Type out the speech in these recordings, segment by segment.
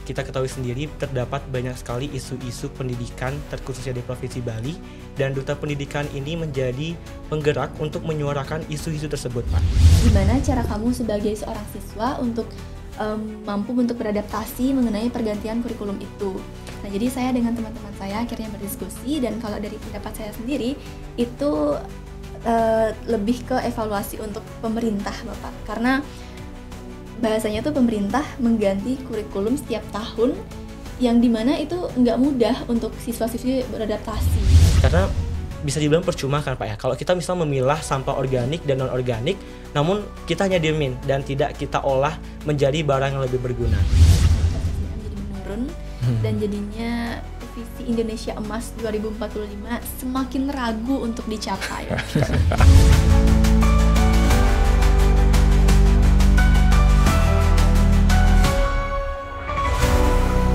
kita ketahui sendiri terdapat banyak sekali isu-isu pendidikan terkhususnya di Provinsi Bali, dan Duta Pendidikan ini menjadi penggerak untuk menyuarakan isu-isu tersebut, Pak. Gimana cara kamu sebagai seorang siswa untuk mampu untuk beradaptasi mengenai pergantian kurikulum itu? Nah, jadi saya dengan teman-teman saya akhirnya berdiskusi, dan kalau dari pendapat saya sendiri itu lebih ke evaluasi untuk pemerintah, Bapak, karena bahasanya tuh pemerintah mengganti kurikulum setiap tahun, yang dimana itu nggak mudah untuk siswa-siswi beradaptasi. Karena bisa dibilang percuma kan Pak ya, kalau kita misalnya memilah sampah organik dan non-organik, namun kita hanya diemin dan tidak kita olah menjadi barang yang lebih berguna. Jadi menurun, dan jadinya visi Indonesia Emas 2045 semakin ragu untuk dicapai.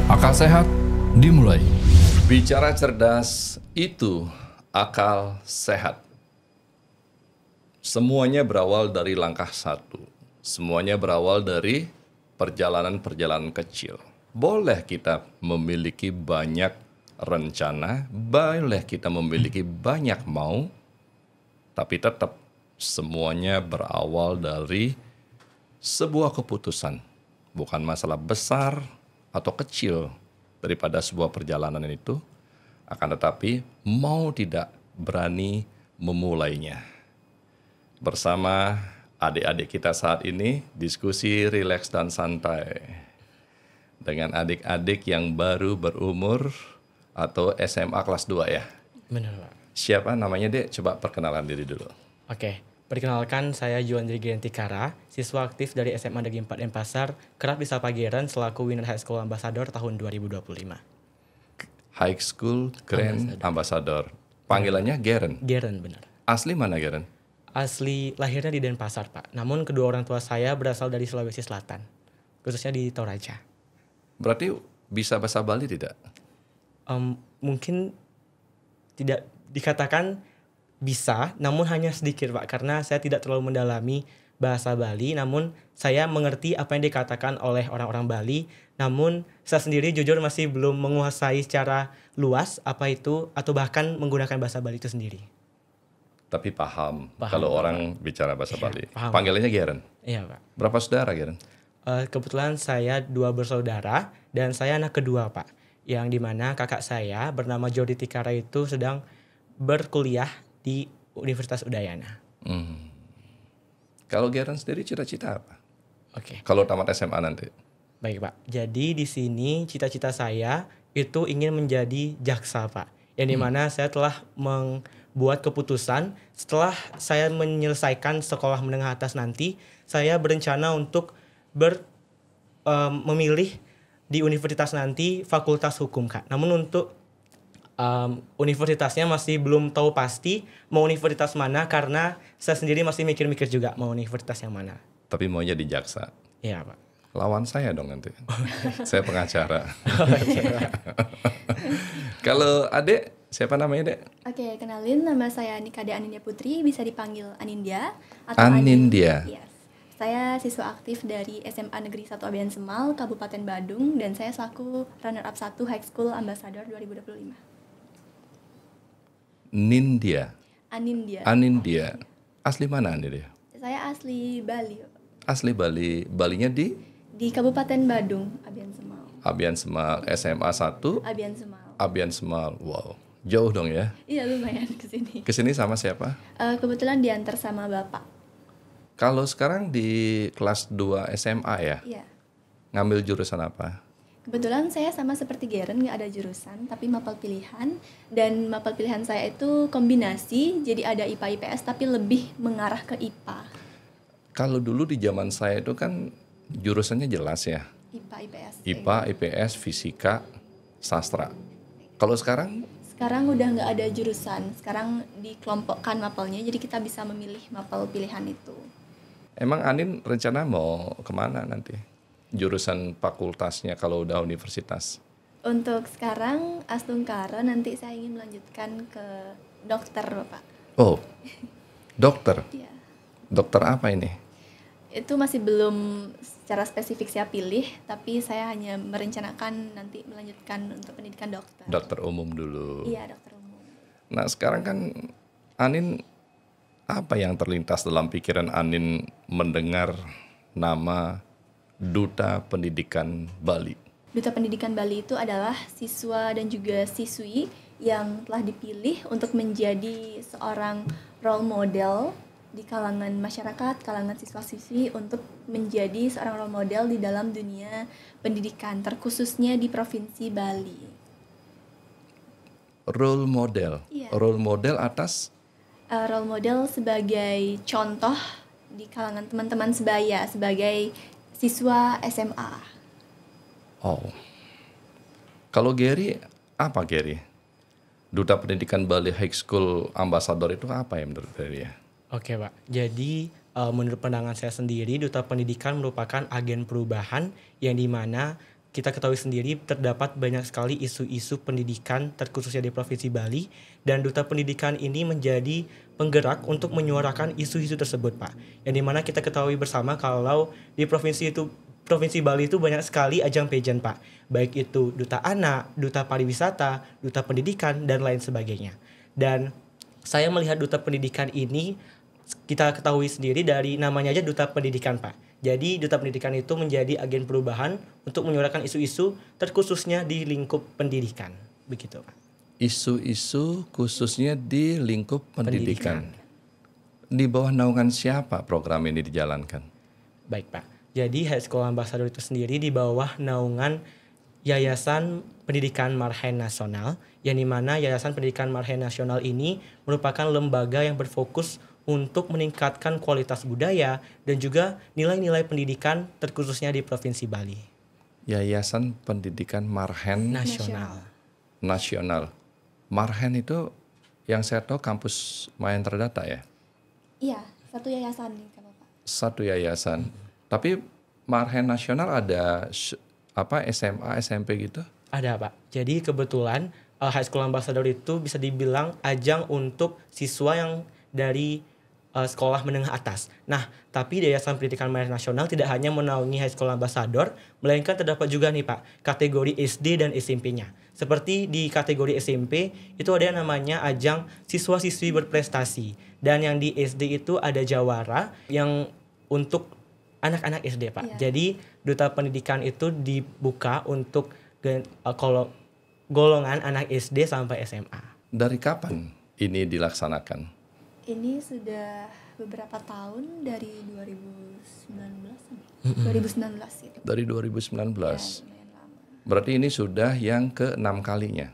Akal sehat dimulai. Bicara cerdas itu akal sehat. Semuanya berawal dari langkah satu. Semuanya berawal dari perjalanan-perjalanan kecil. Boleh kita memiliki banyak rencana, boleh kita memiliki banyak mau, tapi tetap semuanya berawal dari sebuah keputusan. Bukan masalah besar atau kecil daripada sebuah perjalanan itu, akan tetapi mau tidak berani memulainya. Bersama adik-adik kita saat ini, diskusi rileks dan santai dengan adik-adik yang baru berumur atau SMA kelas 2 ya. Benar Pak. Siapa namanya Dek? Coba perkenalan diri dulu. Oke, perkenalkan saya Juandri Giantikara, siswa aktif dari SMA Negeri 4 Denpasar, kerap disapa Geren selaku Winner High School Ambassador tahun 2025. High School Grand Ambassador. Panggilannya Geren? Geren, benar. Asli mana Geren? Asli lahirnya di Denpasar Pak, namun kedua orang tua saya berasal dari Sulawesi Selatan, khususnya di Toraja. Berarti bisa bahasa Bali tidak? Mungkin tidak dikatakan bisa, namun hanya sedikit Pak, karena saya tidak terlalu mendalami bahasa Bali, namun saya mengerti apa yang dikatakan oleh orang-orang Bali, namun saya sendiri jujur masih belum menguasai secara luas apa itu, atau bahkan menggunakan bahasa Bali itu sendiri. Tapi paham kalau Pak. orang bicara bahasa Bali. Paham. Panggilannya Geren? Iya Pak. Berapa saudara Geren? Kebetulan saya 2 bersaudara, dan saya anak kedua Pak, yang dimana kakak saya bernama Jordi Tikara itu sedang berkuliah di Universitas Udayana. Kalau Geren sendiri cita-cita apa? Oke. Kalau tamat SMA nanti? Baik Pak, jadi di sini cita-cita saya itu ingin menjadi jaksa Pak. Yang dimana saya telah membuat keputusan setelah saya menyelesaikan sekolah menengah atas nanti, saya berencana untuk memilih di universitas nanti fakultas hukum Kak. Namun untuk universitasnya masih belum tahu pasti mau universitas mana, karena saya sendiri masih mikir-mikir juga mau universitas yang mana. Tapi maunya di jaksa? Iya Pak. Lawan saya dong nanti. Saya pengacara. Kalau adik, siapa namanya Dek? Oke, kenalin, nama saya Nikade Anindya Putri, bisa dipanggil Anindya atau Anindya. Yes. Saya siswa aktif dari SMA Negeri 1 Abian Semal, Kabupaten Badung, dan saya selaku runner-up 1 High School Ambassador 2025. Nindya. Anindya. Anindya. Asli mana Anindya? Saya asli Bali, Bapak. Asli Bali. Balinya di? Di Kabupaten Badung, Abian Semal. Abian Semal. SMA 1? Abian Semal. Abian Semal. Wow. Jauh dong ya? Iya, lumayan kesini. Kesini sama siapa? Kebetulan diantar sama Bapak. Kalau sekarang di kelas 2 SMA ya? Iya. Ngambil jurusan apa? Kebetulan saya sama seperti Geren, nggak ada jurusan, tapi mapel pilihan. Dan mapel pilihan saya itu kombinasi, jadi ada IPA IPS, tapi lebih mengarah ke IPA. Kalau dulu di zaman saya itu kan jurusannya jelas ya. IPA IPS. IPA, IPS, Fisika, Sastra. Kalau sekarang? Sekarang udah nggak ada jurusan. Sekarang dikelompokkan mapelnya, jadi kita bisa memilih mapel pilihan itu. Emang Anin rencana mau kemana nanti? Jurusan fakultasnya kalau udah universitas? Untuk sekarang Astungkara, nanti saya ingin melanjutkan ke dokter, Bapak. Oh, dokter? Iya. Dokter apa ini? Itu masih belum secara spesifik saya pilih, tapi saya hanya merencanakan nanti melanjutkan untuk pendidikan dokter. Dokter umum dulu. Iya, dokter umum. Nah sekarang kan Anin, apa yang terlintas dalam pikiran Anin mendengar nama Duta Pendidikan Bali? Duta Pendidikan Bali itu adalah siswa dan juga siswi yang telah dipilih untuk menjadi seorang role model di kalangan masyarakat, kalangan siswa-siswi untuk menjadi seorang role model di dalam dunia pendidikan, terkhususnya di Provinsi Bali. Role model? Iya. Role model atas? Role model sebagai contoh di kalangan teman-teman sebaya, sebagai siswa SMA. Oh. Kalau Gary, apa Gary? Duta Pendidikan Bali High School Ambassador itu apa ya menurut Gary ya? Oke Pak, jadi menurut pandangan saya sendiri, Duta Pendidikan merupakan agen perubahan yang dimana kita ketahui sendiri terdapat banyak sekali isu-isu pendidikan terkhususnya di Provinsi Bali, dan Duta Pendidikan ini menjadi penggerak untuk menyuarakan isu-isu tersebut Pak. Yang dimana kita ketahui bersama kalau di Provinsi Bali itu banyak sekali ajang pageant Pak, baik itu Duta Anak, Duta Pariwisata, Duta Pendidikan, dan lain sebagainya. Dan saya melihat Duta Pendidikan ini, kita ketahui sendiri dari namanya aja Duta Pendidikan Pak. Jadi Duta Pendidikan itu menjadi agen perubahan untuk menyuarakan isu-isu terkhususnya di lingkup pendidikan. Begitu Pak. Isu-isu khususnya di lingkup pendidikan. Di bawah naungan siapa program ini dijalankan? Baik Pak. Jadi High School Ambassador itu sendiri di bawah naungan Yayasan Pendidikan Marhen Nasional, yang dimana Yayasan Pendidikan Marhen Nasional ini merupakan lembaga yang berfokus untuk meningkatkan kualitas budaya dan juga nilai-nilai pendidikan terkhususnya di Provinsi Bali. Yayasan Pendidikan Marhen Nasional. Marhen itu yang saya tahu kampus Mahendra Data ya? Iya, satu yayasan nih kan Pak. Satu yayasan. Tapi Marhen Nasional ada SMA, SMP gitu? Ada Pak. Jadi kebetulan High School Ambassador itu bisa dibilang ajang untuk siswa yang dari sekolah menengah atas. Nah, tapi Yayasan Pendidikan Marhen Nasional tidak hanya menaungi High School Ambassador, melainkan terdapat juga nih Pak, kategori SD dan SMP-nya. Seperti di kategori SMP, itu ada yang namanya ajang siswa-siswi berprestasi. Dan yang di SD itu ada jawara yang untuk anak-anak SD Pak. Iya. Jadi Duta Pendidikan itu dibuka untuk kalau golongan anak SD sampai SMA. Dari kapan ini dilaksanakan? Ini sudah beberapa tahun dari 2019 itu. Dari 2019. Ya, lumayan lama. Berarti ini sudah yang ke-6 kalinya.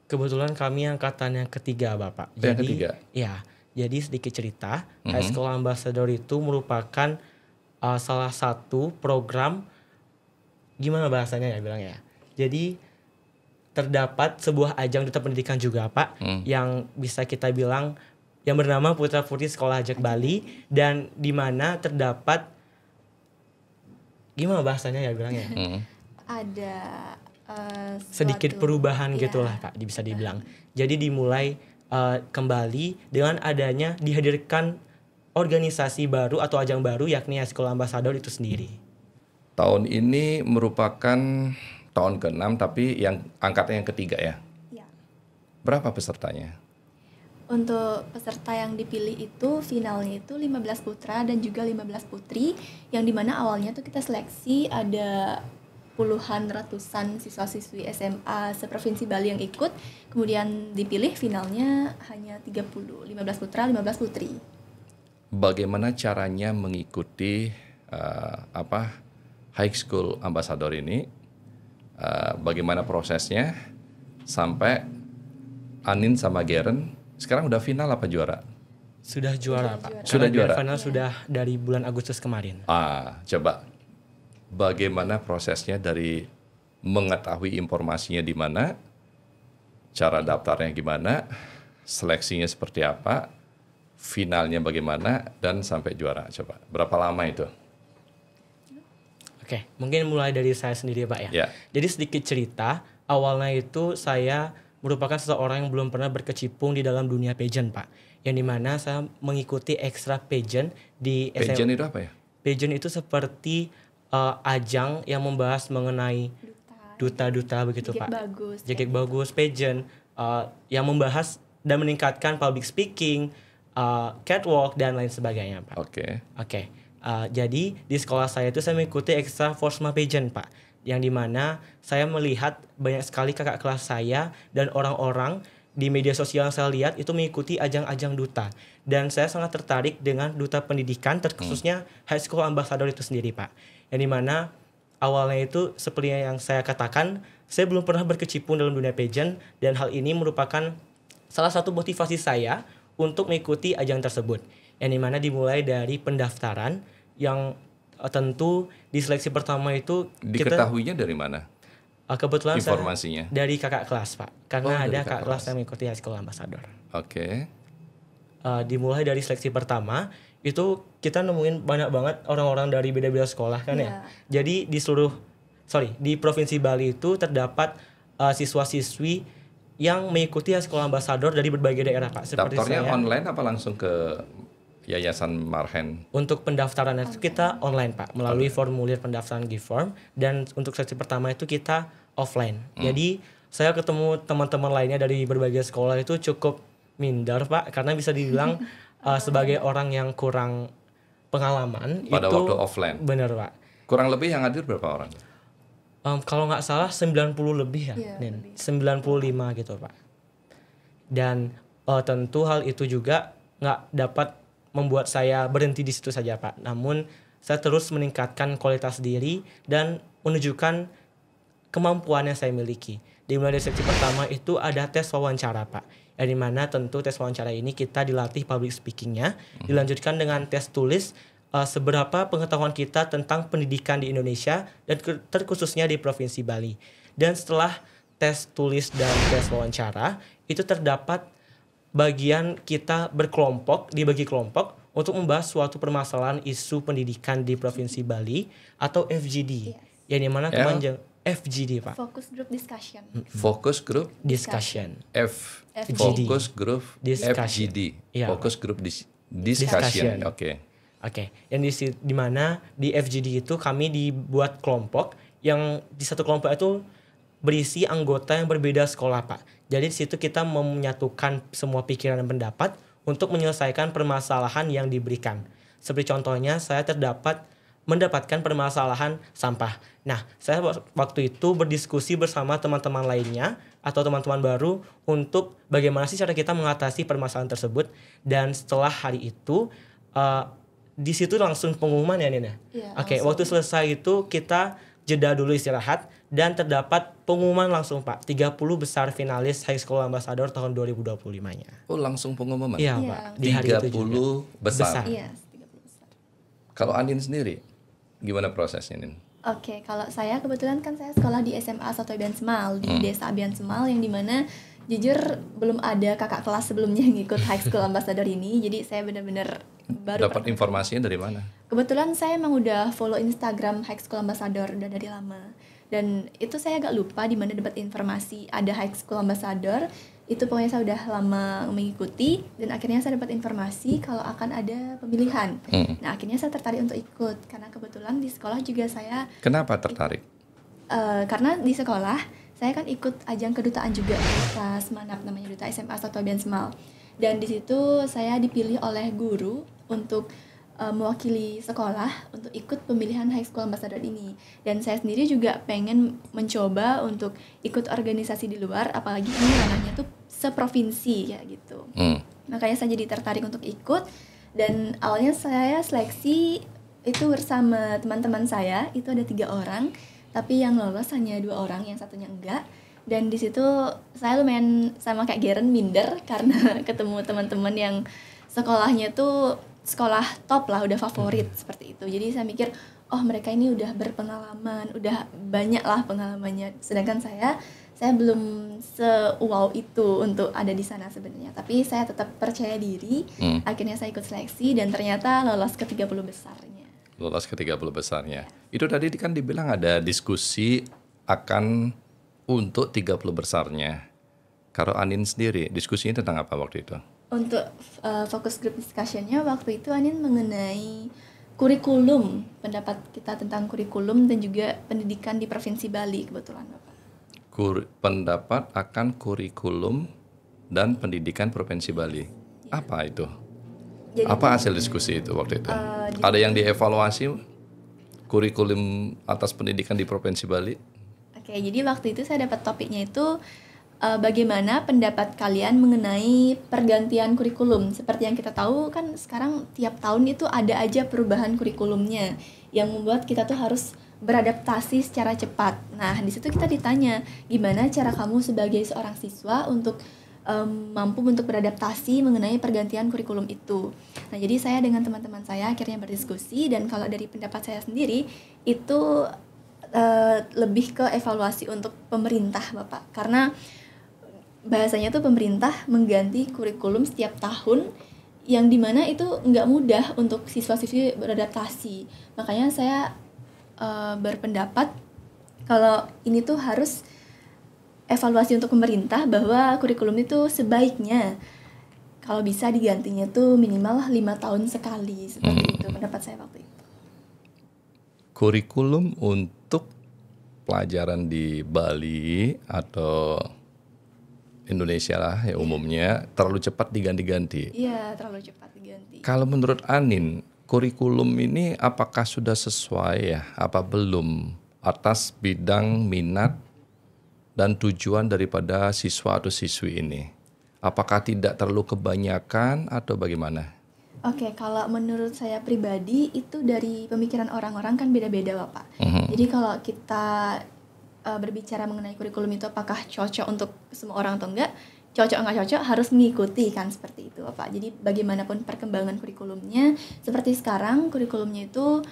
Kebetulan kami angkatan yang ketiga Bapak. Yang ketiga? Ya, jadi sedikit cerita, High School Ambassador itu merupakan salah satu program, gimana bahasanya ya bilangnya ya. Jadi terdapat sebuah ajang Duta Pendidikan juga Pak, yang bisa kita bilang yang bernama Putra Putri Sekolah Ajak Bali, dan di mana terdapat, gimana bahasanya ya bilangnya? Ada Sedikit suatu- perubahan ya, gitulah Kak, bisa dibilang. Jadi dimulai kembali dengan adanya dihadirkan organisasi baru atau ajang baru, yakni High School Ambassador itu sendiri. Tahun ini merupakan tahun ke-6 tapi yang angkatan yang ketiga ya. Ya. Berapa pesertanya? Untuk peserta yang dipilih itu finalnya itu 15 putra dan juga 15 putri, yang dimana awalnya tuh kita seleksi ada puluhan ratusan siswa-siswi SMA seprovinsi Bali yang ikut, kemudian dipilih finalnya hanya 30, 15 putra, 15 putri. Bagaimana caranya mengikuti High School Ambassador ini? Bagaimana prosesnya sampai Anin sama Geren sekarang udah final apa juara? Sudah juara Pak. Sudah Karena juara? final sudah dari bulan Agustus kemarin. Coba bagaimana prosesnya dari mengetahui informasinya di mana, cara daftarnya gimana, seleksinya seperti apa, finalnya bagaimana, dan sampai juara. Coba berapa lama itu? Oke, mungkin mulai dari saya sendiri Pak ya. Ya. Jadi sedikit cerita, awalnya itu saya merupakan seseorang yang belum pernah berkecimpung di dalam dunia pageant Pak. Yang dimana saya mengikuti ekstra pageant di Pageant itu apa ya? pageant itu seperti ajang yang membahas mengenai duta-duta begitu Jaket Pak. bagus. Jaket bagus, pageant yang membahas dan meningkatkan public speaking, catwalk dan lain sebagainya Pak. Oke. Oke. Jadi di sekolah saya itu saya mengikuti Extra Forsma Pageant Pak, yang dimana saya melihat banyak sekali kakak kelas saya dan orang-orang di media sosial yang saya lihat itu mengikuti ajang-ajang duta, dan saya sangat tertarik dengan duta pendidikan terkhususnya High School Ambassador itu sendiri Pak, yang dimana awalnya itu seperti yang saya katakan, saya belum pernah berkecimpung dalam dunia pageant, dan hal ini merupakan salah satu motivasi saya untuk mengikuti ajang tersebut, yang dimana dimulai dari pendaftaran yang tentu di seleksi pertama itu kita Diketahuinya dari mana kebetulan informasinya? saya dari kakak kelas Pak, karena Oh, dari ada kakak kakak kelas kelas. yang mengikuti High School Ambassador. Oke. Dimulai dari seleksi pertama itu kita nemuin banyak banget orang-orang dari beda-beda sekolah kan ya. Jadi di Provinsi Bali itu terdapat siswa-siswi yang mengikuti High School Ambassador dari berbagai daerah Pak. Seperti Daftarnya saya. online apa langsung ke Yayasan Marhen? Untuk pendaftaran itu kita online Pak, melalui formulir pendaftaran Giveform, dan untuk seleksi pertama itu kita offline. Jadi saya ketemu teman-teman lainnya dari berbagai sekolah itu cukup minder Pak, karena bisa dibilang sebagai orang yang kurang pengalaman Pada itu waktu offline? bener Pak. Kurang lebih yang hadir berapa orang? Kalau nggak salah 90 lebih ya, Iya, Nin. lebih. 95 gitu Pak. Dan tentu hal itu juga nggak dapat membuat saya berhenti di situ saja Pak. Namun saya terus meningkatkan kualitas diri dan menunjukkan kemampuan yang saya miliki. Dimulai dari seksi pertama itu ada tes wawancara Pak, yang dimana tentu tes wawancara ini kita dilatih public speakingnya, dilanjutkan dengan tes tulis seberapa pengetahuan kita tentang pendidikan di Indonesia dan terkhususnya di Provinsi Bali. Dan setelah tes tulis dan tes wawancara itu terdapat bagian kita dibagi kelompok untuk membahas suatu permasalahan isu pendidikan di Provinsi Bali atau FGD. Yang dimana kepanjang FGD Pak. Focus group discussion. Focus Group Discussion. FGD. Focus Group Discussion. FGD. Iya. Focus Group Discussion. Discussion. Oke. Oke, yang di mana di FGD itu kami dibuat kelompok yang di satu kelompok itu berisi anggota yang berbeda sekolah Pak. Jadi di situ kita menyatukan semua pikiran dan pendapat untuk menyelesaikan permasalahan yang diberikan. Seperti contohnya saya mendapatkan permasalahan sampah. Nah, saya waktu itu berdiskusi bersama teman-teman lainnya atau teman-teman baru untuk bagaimana sih cara kita mengatasi permasalahan tersebut. Dan setelah hari itu di situ langsung pengumuman ya Nina. Iya, Oke, langsung. waktu selesai itu kita jeda dulu istirahat dan terdapat pengumuman langsung Pak. 30 besar finalis High School Ambassador tahun 2025-nya. Oh, langsung pengumuman. Iya Iya. Pak, di hari itu juga. 30 besar. Besar. Iya, 30 besar. Kalau Andin sendiri, gimana prosesnya, Nin? Oke, kalau saya kebetulan kan saya sekolah di SMA Soto Abian Semal, di Desa Abian Semal, yang dimana jujur belum ada kakak kelas sebelumnya yang ikut High School Ambassador ini. Jadi saya benar-benar baru Dapat informasinya dari mana? Kebetulan saya emang udah follow Instagram High School Ambassador udah dari lama. Dan itu saya agak lupa di mana dapat informasi ada High School Ambassador. Itu pokoknya saya udah lama mengikuti dan akhirnya saya dapat informasi kalau akan ada pemilihan. Nah, akhirnya saya tertarik untuk ikut karena kebetulan di sekolah juga saya Kenapa tertarik? karena di sekolah saya kan ikut ajang kedutaan juga kelas Manap, namanya Duta SMA Soto Abian Semal. Dan di situ saya dipilih oleh guru untuk mewakili sekolah untuk ikut pemilihan High School Ambassador ini. Dan saya sendiri juga pengen mencoba untuk ikut organisasi di luar, apalagi ini ranahnya tuh seprovinsi ya gitu. Makanya saya jadi tertarik untuk ikut, dan awalnya saya seleksi itu bersama teman-teman saya, itu ada 3 orang, tapi yang lolos hanya 2 orang, yang satunya enggak. Dan di situ saya lumayan sama kayak Garen minder karena ketemu teman-teman yang sekolahnya tuh sekolah top lah, udah favorit seperti itu. Jadi saya mikir, oh mereka ini udah berpengalaman, udah banyak lah pengalamannya. Sedangkan saya belum se-wow itu untuk ada di sana sebenarnya. Tapi saya tetap percaya diri. Akhirnya saya ikut seleksi dan ternyata lolos ke 30 besarnya. Lolos ke 30 besarnya. Itu tadi kan dibilang ada diskusi akan untuk 30 besarnya. Kalau Anin sendiri, diskusinya tentang apa waktu itu? Untuk fokus group discussion-nya waktu itu Anin mengenai kurikulum, pendapat kita tentang kurikulum dan juga pendidikan di Provinsi Bali kebetulan Bapak. Pendapat akan kurikulum dan pendidikan Provinsi Bali. Apa itu? Jadi, Apa hasil diskusi itu waktu itu? Ada yang dievaluasi kurikulum atas pendidikan di Provinsi Bali? Oke, jadi waktu itu saya dapat topiknya itu bagaimana pendapat kalian mengenai pergantian kurikulum. Seperti yang kita tahu kan sekarang tiap tahun itu ada aja perubahan kurikulumnya yang membuat kita tuh harus beradaptasi secara cepat. Nah, di situ kita ditanya, gimana cara kamu sebagai seorang siswa untuk mampu untuk beradaptasi mengenai pergantian kurikulum itu. Nah, jadi saya dengan teman-teman saya akhirnya berdiskusi, dan kalau dari pendapat saya sendiri itu lebih ke evaluasi untuk pemerintah Bapak. Karena bahasanya tuh pemerintah mengganti kurikulum setiap tahun, yang dimana itu nggak mudah untuk siswa-siswi beradaptasi. Makanya saya berpendapat kalau ini tuh harus evaluasi untuk pemerintah, bahwa kurikulum itu sebaiknya kalau bisa digantinya tuh minimal 5 tahun sekali, seperti itu pendapat saya waktu itu. Kurikulum untuk pelajaran di Bali atau Indonesia lah ya umumnya terlalu cepat diganti-ganti. Iya, terlalu cepat diganti. Kalau menurut Anin, kurikulum ini apakah sudah sesuai ya, apa belum atas bidang minat dan tujuan daripada siswa atau siswi ini? Apakah tidak terlalu kebanyakan atau bagaimana? Oke, kalau menurut saya pribadi itu dari pemikiran orang-orang kan beda-beda Bapak. Jadi kalau kita berbicara mengenai kurikulum itu apakah cocok untuk semua orang atau enggak, cocok nggak cocok harus mengikuti kan, seperti itu Bapak. Jadi bagaimanapun perkembangan kurikulumnya, seperti sekarang kurikulumnya itu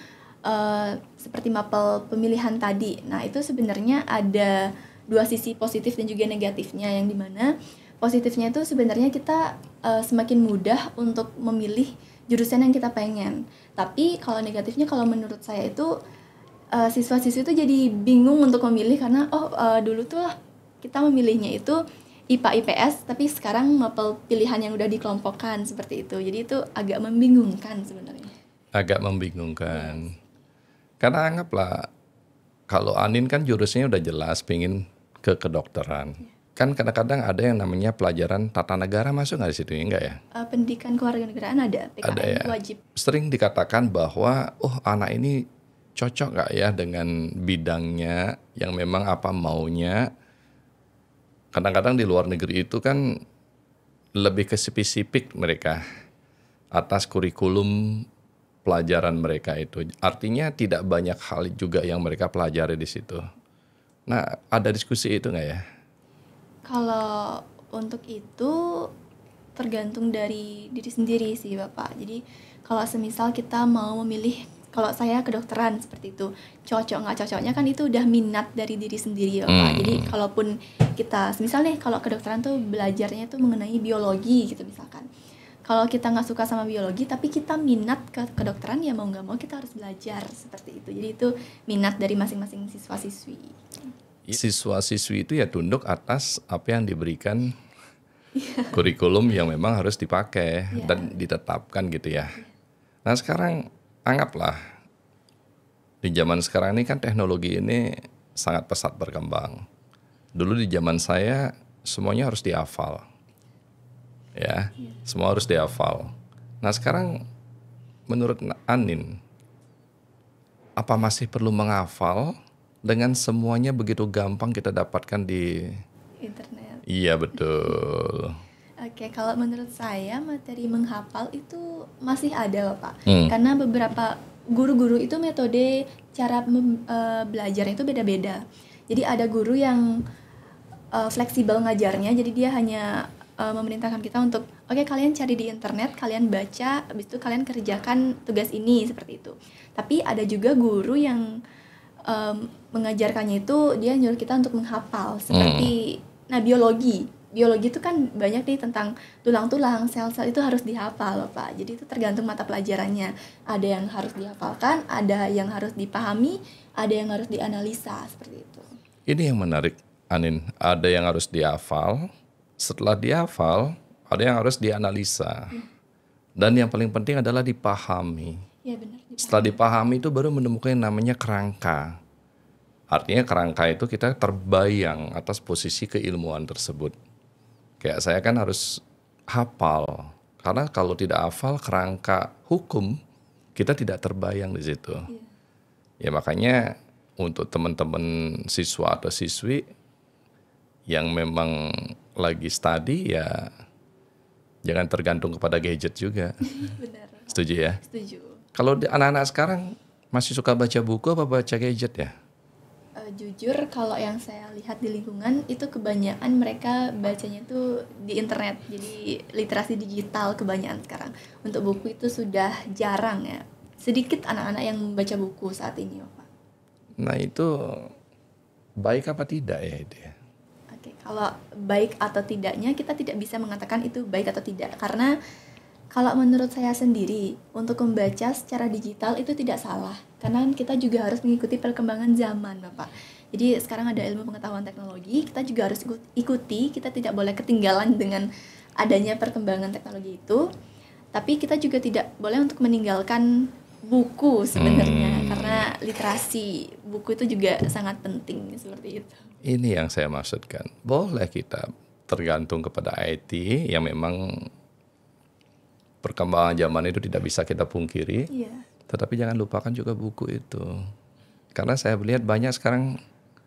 seperti mapel pemilihan tadi. Nah, itu sebenarnya ada dua sisi positif dan juga negatifnya, yang dimana positifnya itu sebenarnya kita semakin mudah untuk memilih jurusan yang kita pengen. Tapi kalau negatifnya, kalau menurut saya itu siswa-siswi itu jadi bingung untuk memilih, karena dulu tuh kita memilihnya itu IPA IPS, tapi sekarang mapel pilihan yang udah dikelompokkan seperti itu. Jadi itu agak membingungkan sebenarnya. Agak membingungkan. Karena anggaplah kalau Anin kan jurusnya udah jelas pengen ke kedokteran. Kan kadang-kadang ada yang namanya pelajaran tata negara, masuk nggak di situ? Enggak ya? Pendidikan kewarganegaraan ada, PKN Ada ya. wajib. Sering dikatakan bahwa anak ini cocok nggak ya dengan bidangnya yang memang apa maunya. Kadang-kadang di luar negeri itu kan lebih ke spesifik mereka atas kurikulum pelajaran mereka itu. Artinya tidak banyak hal juga yang mereka pelajari di situ. Nah, ada diskusi itu nggak ya? Kalau untuk itu tergantung dari diri sendiri sih Bapak. Jadi kalau semisal kita mau memilih, kalau saya kedokteran seperti itu, cocok nggak cocoknya kan itu udah minat dari diri sendiri Bapak. Jadi kalaupun kita, misalnya kalau kedokteran tuh belajarnya tuh mengenai biologi gitu misalkan. Kalau kita nggak suka sama biologi tapi kita minat ke kedokteran, ya mau nggak mau kita harus belajar seperti itu. Jadi itu minat dari masing-masing siswa-siswi. Siswa-siswi itu ya tunduk atas apa yang diberikan kurikulum yang memang harus dipakai dan ditetapkan gitu ya. Nah sekarang anggaplah di zaman sekarang ini kan teknologi ini sangat pesat berkembang. Dulu di zaman saya semuanya harus dihafal. Ya, semua harus dihafal. Nah sekarang menurut Anin, apa masih perlu menghafal dengan semuanya begitu gampang kita dapatkan di Internet. Iya betul. Oke, kalau menurut saya materi menghafal itu masih ada Bapak. Karena beberapa guru-guru itu metode cara belajarnya itu beda-beda. Jadi ada guru yang fleksibel ngajarnya, jadi dia hanya memerintahkan kita untuk oke, kalian cari di internet, kalian baca, habis itu kalian kerjakan tugas ini, seperti itu. Tapi ada juga guru yang mengajarkannya itu dia nyuruh kita untuk menghafal, seperti biologi itu kan banyak nih tentang tulang-tulang, sel-sel, itu harus dihafal Pak. Jadi itu tergantung mata pelajarannya, ada yang harus dihafalkan, ada yang harus dipahami, ada yang harus dianalisa, seperti itu. Ini yang menarik Anin, ada yang harus dihafal, setelah dihafal ada yang harus dianalisa, dan yang paling penting adalah dipahami. Iya benar. Setelah dipahami itu baru menemukan yang namanya kerangka. Artinya kerangka itu kita terbayang atas posisi keilmuan tersebut. Kayak saya kan harus hafal. Karena kalau tidak hafal kerangka hukum, kita tidak terbayang di situ. Ya makanya untuk teman-teman siswa atau siswi yang memang lagi study ya jangan tergantung kepada gadget juga. Benar. Setuju ya? Setuju. Kalau anak-anak sekarang masih suka baca buku apa baca gadget ya? Jujur kalau yang saya lihat di lingkungan itu kebanyakan mereka bacanya tuh di internet. Jadi literasi digital kebanyakan sekarang. Untuk buku itu sudah jarang ya. Sedikit anak-anak yang membaca buku saat ini, Pak. Nah itu baik apa tidak ya itu ya? Oke, kalau baik atau tidaknya kita tidak bisa mengatakan itu baik atau tidak. Karena kalau menurut saya sendiri, untuk membaca secara digital itu tidak salah. Karena kita juga harus mengikuti perkembangan zaman, Bapak. Jadi sekarang ada ilmu pengetahuan teknologi, kita juga harus ikuti, kita tidak boleh ketinggalan dengan adanya perkembangan teknologi itu. Tapi kita juga tidak boleh untuk meninggalkan buku sebenarnya, karena literasi buku itu juga sangat penting seperti itu. Ini yang saya maksudkan. Boleh kita tergantung kepada IT yang memang perkembangan zaman itu tidak bisa kita pungkiri. Iya. Tetapi jangan lupakan juga buku itu. Karena saya melihat banyak sekarang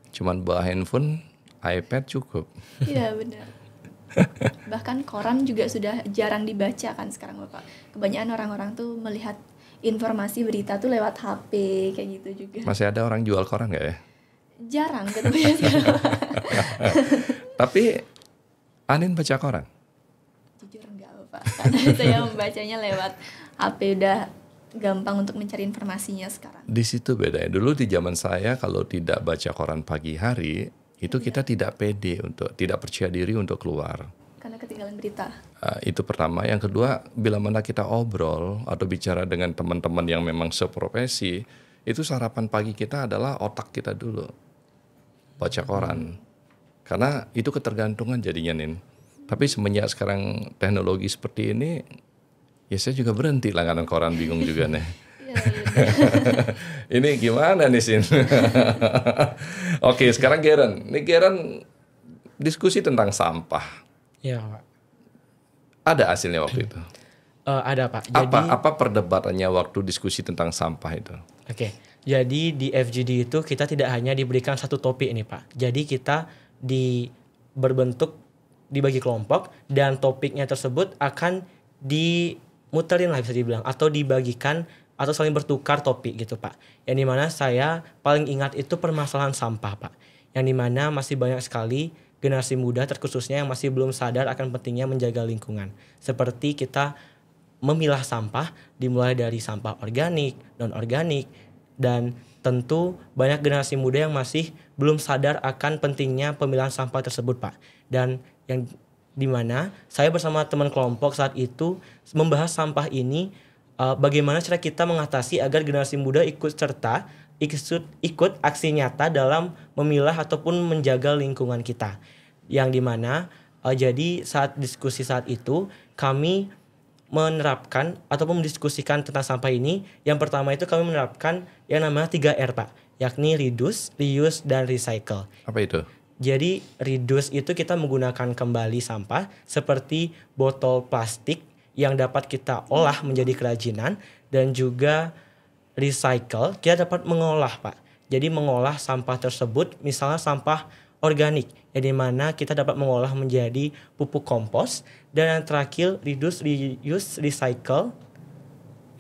cuman bawa handphone, iPad cukup. Iya benar. Bahkan koran juga sudah jarang dibaca kan sekarang, Bapak. Kebanyakan orang-orang tuh melihat informasi berita tuh lewat HP kayak gitu juga. Masih ada orang jual koran nggak ya? Jarang ketemunya sekarang. Tapi Anin baca koran? Jujur enggak, Bapak. Karena saya membacanya lewat HP, udah gampang untuk mencari informasinya sekarang. Di situ bedanya. Dulu di zaman saya kalau tidak baca koran pagi hari, itu kita tidak pede tidak percaya diri untuk keluar. Karena ketinggalan berita. Itu pertama. Yang kedua, bila mana kita obrol atau bicara dengan teman-teman yang memang seprofesi, itu sarapan pagi kita adalah otak kita dulu. Baca koran. Karena itu ketergantungan jadinya, Nin. Tapi semenjak sekarang teknologi seperti ini, ya saya juga berhenti langganan koran, bingung juga nih. Ini gimana nih, Sin? Oke, sekarang Geren. Ini Geren diskusi tentang sampah. Iya, Pak. Ada hasilnya waktu itu? Ada, Pak. Jadi, apa perdebatannya waktu diskusi tentang sampah itu? Oke. Jadi di FGD itu kita tidak hanya diberikan satu topik ini, Pak. Jadi kita dibagi kelompok dan topiknya tersebut akan dimuterin lah bisa dibilang, atau dibagikan atau saling bertukar topik gitu, Pak. Yang dimana saya paling ingat itu permasalahan sampah, Pak. Yang dimana masih banyak sekali generasi muda terkhususnya yang masih belum sadar akan pentingnya menjaga lingkungan. Seperti kita memilah sampah dimulai dari sampah organik, non-organik, dan tentu banyak generasi muda yang masih belum sadar akan pentingnya pemilahan sampah tersebut, Pak. Dan yang dimana saya bersama teman kelompok saat itu membahas sampah ini, bagaimana cara kita mengatasi agar generasi muda ikut aksi nyata dalam memilah ataupun menjaga lingkungan kita. Yang dimana jadi saat diskusi saat itu kami menerapkan ataupun mendiskusikan tentang sampah ini. Yang pertama itu kami menerapkan yang namanya 3R, Pak, yakni reduce, reuse, dan recycle. Apa itu? Jadi reduce itu kita menggunakan kembali sampah seperti botol plastik yang dapat kita olah menjadi kerajinan, dan juga recycle kita dapat mengolah, Pak. Jadi mengolah sampah tersebut, misalnya sampah organik, yang dimana kita dapat mengolah menjadi pupuk kompos. Dan yang terakhir reduce, reuse, recycle.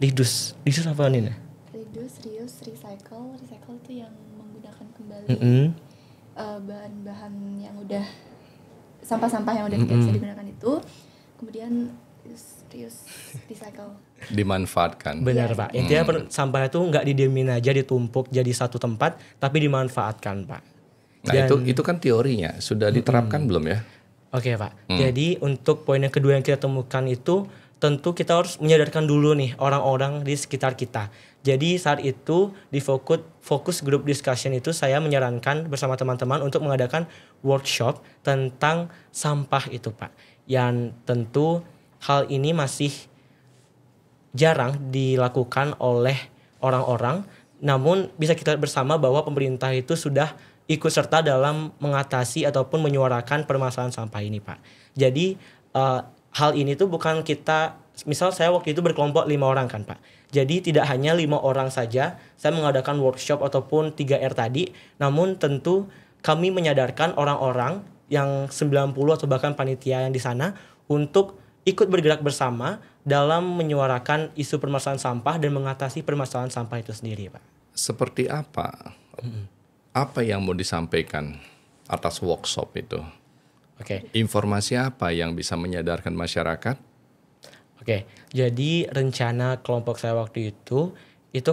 Reduce apa nih? Reduce, reuse, recycle. Recycle itu yang menggunakan kembali bahan-bahan yang udah sampah-sampah yang udah tidak bisa digunakan itu. Kemudian reuse, recycle. Dimanfaatkan. Benar, Pak. Intinya sampah itu nggak didiemin aja ditumpuk jadi satu tempat, tapi dimanfaatkan, Pak. Nah, itu kan teorinya sudah diterapkan belum ya? Oke, Pak. Jadi untuk poin yang kedua yang kita temukan itu tentu kita harus menyadarkan dulu nih orang-orang di sekitar kita. Jadi saat itu di fokus group discussion itu saya menyarankan bersama teman-teman untuk mengadakan workshop tentang sampah itu, Pak. Yang tentu hal ini masih jarang dilakukan oleh orang-orang. Namun bisa kita lihat bersama bahwa pemerintah itu sudah ikut serta dalam mengatasi ataupun menyuarakan permasalahan sampah ini, Pak. Jadi hal ini tuh bukan kita, misal saya waktu itu berkelompok 5 orang kan, Pak. Jadi tidak hanya 5 orang saja saya mengadakan workshop ataupun 3R tadi, namun tentu kami menyadarkan orang-orang yang 90 atau bahkan panitia yang di sana untuk ikut bergerak bersama dalam menyuarakan isu permasalahan sampah dan mengatasi permasalahan sampah itu sendiri, Pak. Seperti apa? Apa yang mau disampaikan atas workshop itu? Oke. Informasi apa yang bisa menyadarkan masyarakat? Oke, jadi rencana kelompok saya waktu itu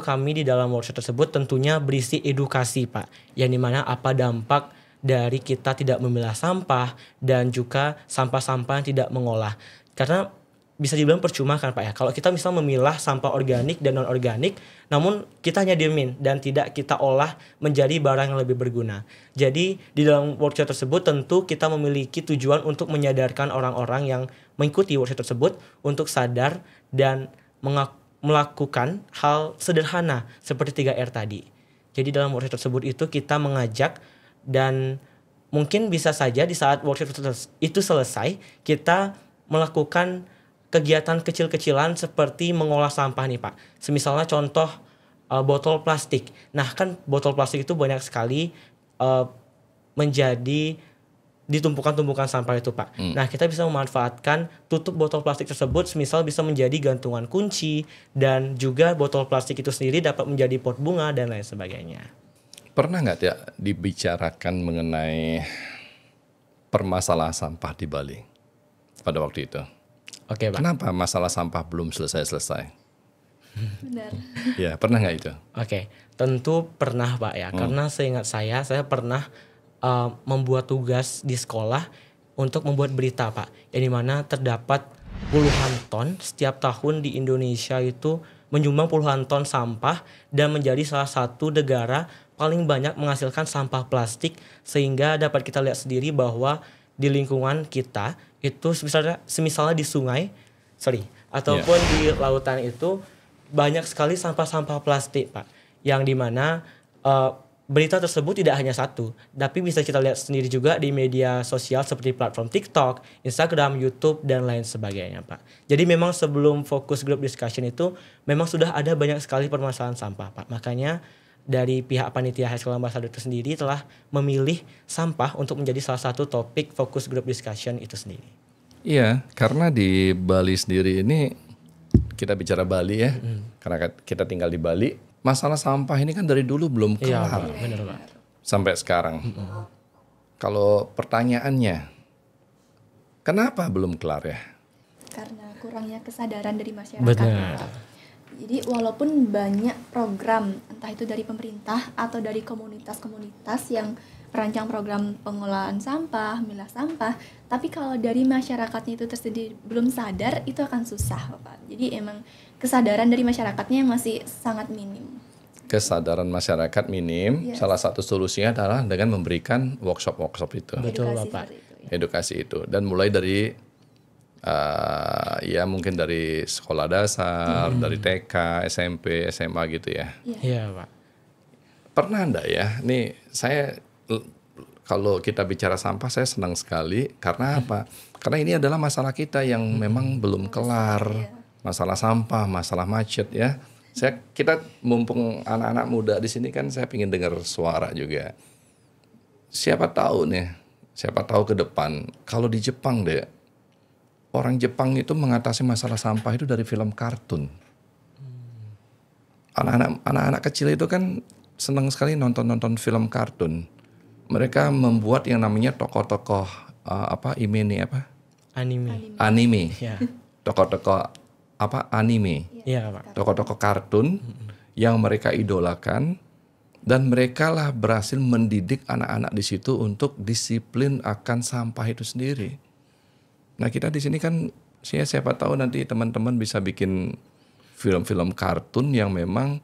kami di dalam workshop tersebut tentunya berisi edukasi, Pak. Yang dimana apa dampak dari kita tidak memilah sampah dan juga sampah-sampah yang tidak mengolah. Karena bisa dibilang percuma kan, Pak ya. Kalau kita misal memilah sampah organik dan non-organik, namun kita hanya diemin dan tidak kita olah menjadi barang yang lebih berguna. Jadi di dalam workshop tersebut tentu kita memiliki tujuan untuk menyadarkan orang-orang yang mengikuti workshop tersebut untuk sadar dan melakukan hal sederhana seperti 3R tadi. Jadi dalam workshop tersebut itu kita mengajak, dan mungkin bisa saja di saat workshop itu selesai kita melakukan kegiatan kecil-kecilan seperti mengolah sampah nih, Pak. Semisalnya contoh botol plastik. Nah kan botol plastik itu banyak sekali menjadi ditumpukan-tumpukan sampah itu, Pak. Nah kita bisa memanfaatkan tutup botol plastik tersebut, semisal bisa menjadi gantungan kunci, dan juga botol plastik itu sendiri dapat menjadi pot bunga dan lain sebagainya. Pernah nggak ya dibicarakan mengenai permasalahan sampah di Bali pada waktu itu? Oke, Pak. Kenapa masalah sampah belum selesai-selesai? Benar. Ya, pernah nggak itu? Oke, tentu pernah, Pak ya. Karena seingat saya pernah membuat tugas di sekolah untuk membuat berita, Pak. Yang dimana terdapat puluhan ton setiap tahun di Indonesia itu menyumbang puluhan ton sampah dan menjadi salah satu negara paling banyak menghasilkan sampah plastik, sehingga dapat kita lihat sendiri bahwa di lingkungan kita itu misalnya di sungai, ataupun di lautan itu banyak sekali sampah-sampah plastik, Pak. Yang dimana berita tersebut tidak hanya satu, tapi bisa kita lihat sendiri juga di media sosial seperti platform TikTok, Instagram, YouTube, dan lain sebagainya, Pak. Jadi memang sebelum fokus group discussion itu memang sudah ada banyak sekali permasalahan sampah, Pak. Makanya dari pihak panitia High School Ambassador itu sendiri telah memilih sampah untuk menjadi salah satu topik fokus group discussion itu sendiri. Iya, karena di Bali sendiri ini, kita bicara Bali ya, karena kita tinggal di Bali, masalah sampah ini kan dari dulu belum kelar. Iya, benar, Pak. Sampai sekarang. Kalau pertanyaannya, kenapa belum kelar ya? Karena kurangnya kesadaran dari masyarakat. Benar. Jadi walaupun banyak program, entah itu dari pemerintah atau dari komunitas-komunitas yang merancang program pengolahan sampah, milah sampah, tapi kalau dari masyarakatnya itu tersendiri belum sadar, itu akan susah, Pak. Jadi emang kesadaran dari masyarakatnya yang masih sangat minim. Kesadaran masyarakat minim, salah satu solusinya adalah dengan memberikan workshop-workshop itu. Betul, Edukasi Bapak. seperti itu, ya. Edukasi itu. Dan mulai dari ya mungkin dari sekolah dasar, dari TK, SMP, SMA gitu ya. Iya, Pak. Pernah enggak ya? Nih saya kalau kita bicara sampah saya senang sekali karena apa? Karena ini adalah masalah kita yang memang belum kelar. Masalah sampah, masalah macet ya. Kita mumpung anak-anak muda di sini kan saya ingin dengar suara juga. Siapa tahu ke depan kalau di Jepang deh, orang Jepang itu mengatasi masalah sampah itu dari film kartun. Anak-anak kecil itu kan senang sekali nonton film kartun. Mereka membuat yang namanya tokoh-tokoh anime. Ya. Tokoh-tokoh anime. Iya, Pak. Tokoh-tokoh kartun yang mereka idolakan, dan mereka lah berhasil mendidik anak-anak di situ untuk disiplin akan sampah itu sendiri. Nah kita di sini kan siapa tahu nanti teman-teman bisa bikin film-film kartun yang memang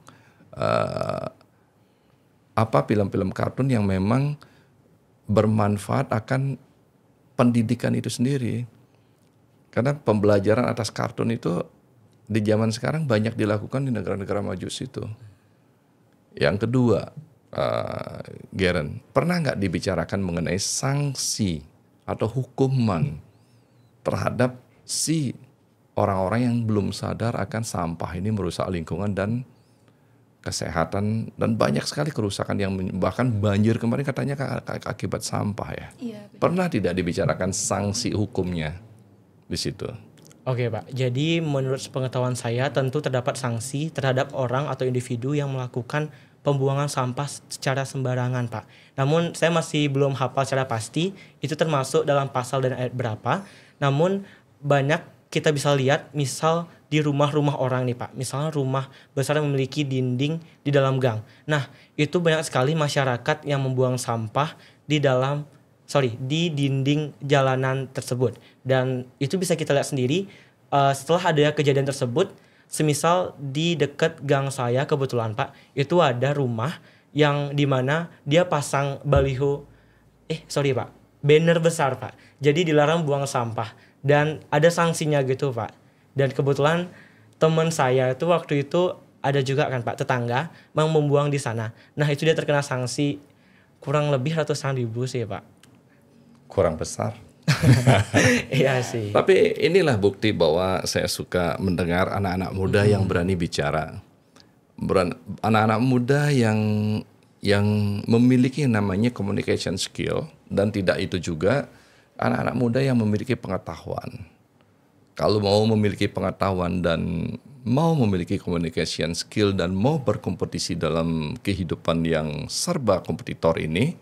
film-film kartun yang memang bermanfaat akan pendidikan itu sendiri. Karena pembelajaran atas kartun itu di zaman sekarang banyak dilakukan di negara-negara maju situ. Yang kedua, Geren, pernah nggak dibicarakan mengenai sanksi atau hukuman terhadap si orang-orang yang belum sadar akan sampah ini merusak lingkungan dan kesehatan, dan banyak sekali kerusakan yang bahkan banjir kemarin katanya akibat sampah ya. Iya, benar. Pernah tidak dibicarakan sanksi hukumnya di situ? Oke Pak, jadi menurut pengetahuan saya tentu terdapat sanksi terhadap orang atau individu yang melakukan pembuangan sampah secara sembarangan Pak. Namun saya masih belum hafal secara pasti itu termasuk dalam pasal dan ayat berapa. Namun banyak kita bisa lihat misal di rumah-rumah orang nih Pak. Misalnya rumah besar yang memiliki dinding di dalam gang. Nah itu banyak sekali masyarakat yang membuang sampah di dinding jalanan tersebut. Dan itu bisa kita lihat sendiri setelah ada kejadian tersebut. Semisal di dekat gang saya kebetulan Pak, itu ada rumah yang dimana dia pasang banner besar Pak. Jadi dilarang buang sampah dan ada sanksinya gitu Pak. Dan kebetulan teman saya itu waktu itu ada juga kan Pak, tetangga yang membuang di sana. Nah itu dia terkena sanksi kurang lebih ratusan ribu sih Pak. Kurang besar. Iya sih. Tapi inilah bukti bahwa saya suka mendengar anak-anak muda yang berani bicara. Anak-anak muda yang memiliki namanya communication skill, dan tidak itu juga anak-anak muda yang memiliki pengetahuan. Kalau mau memiliki pengetahuan dan mau memiliki communication skill dan mau berkompetisi dalam kehidupan yang serba kompetitor ini,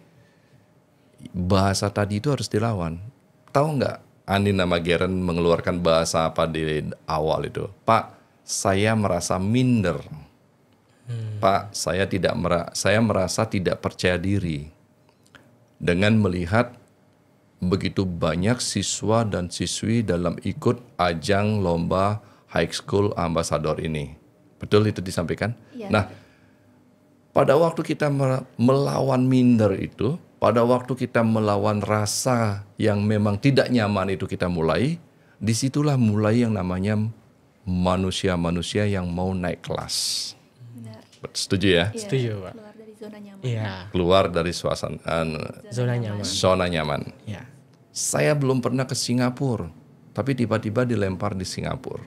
bahasa tadi itu harus dilawan. Tahu nggak Anin sama Geren mengeluarkan bahasa apa di awal itu? Pak, saya merasa minder. Pak, saya merasa tidak percaya diri dengan melihat begitu banyak siswa dan siswi dalam ikut ajang lomba High School Ambassador ini. Betul itu disampaikan? Iya. Nah, pada waktu kita melawan minder itu, pada waktu kita melawan rasa yang memang tidak nyaman itu kita mulai, disitulah mulai yang namanya manusia-manusia yang mau naik kelas. Benar. Setuju ya? Iya, Setuju, Pak. Keluar dari zona nyaman. Iya, Keluar dari suasana zona nyaman. zona nyaman. Iya. Saya belum pernah ke Singapura, tapi tiba-tiba dilempar di Singapura.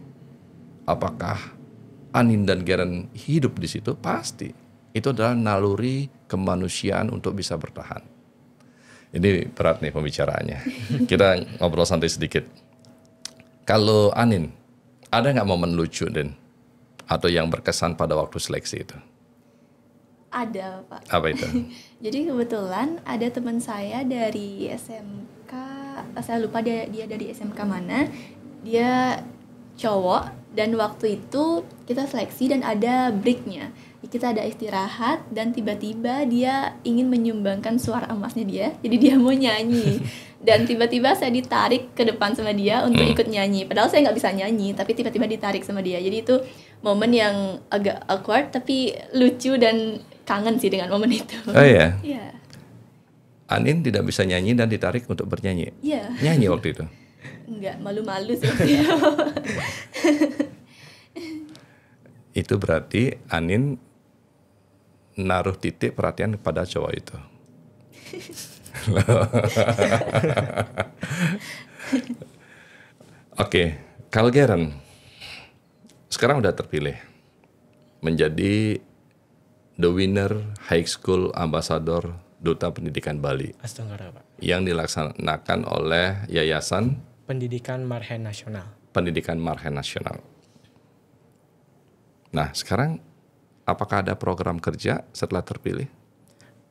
Apakah Anin dan Geren hidup di situ? Pasti. Itu adalah naluri kemanusiaan untuk bisa bertahan. Ini berat nih pembicaraannya. Kita ngobrol santai sedikit. Kalau Anin, ada nggak momen lucu, Den? Atau yang berkesan pada waktu seleksi itu? Ada Pak. Apa itu? Jadi kebetulan ada teman saya dari SMK, saya lupa dia dari SMK mana. Dia cowok dan waktu itu kita seleksi dan ada breaknya. Kita ada istirahat dan tiba-tiba dia ingin menyumbangkan suara emasnya dia. Jadi dia mau nyanyi. Dan tiba-tiba saya ditarik ke depan sama dia untuk ikut nyanyi. Padahal saya nggak bisa nyanyi, tapi tiba-tiba ditarik sama dia. Jadi itu momen yang agak awkward tapi lucu dan kangen sih dengan momen itu. Oh iya? Iya. Anin tidak bisa nyanyi dan ditarik untuk bernyanyi. Iya. Nyanyi waktu itu? Enggak, malu-malu sih. Itu berarti Anin naruh titik perhatian kepada cowok itu. Oke, Kal Geren sekarang udah terpilih menjadi the winner High School Ambassador Duta Pendidikan Bali Astaga Pak. yang dilaksanakan oleh Yayasan Pendidikan Marhen Nasional. Pendidikan Marhen Nasional. Nah, sekarang apakah ada program kerja setelah terpilih?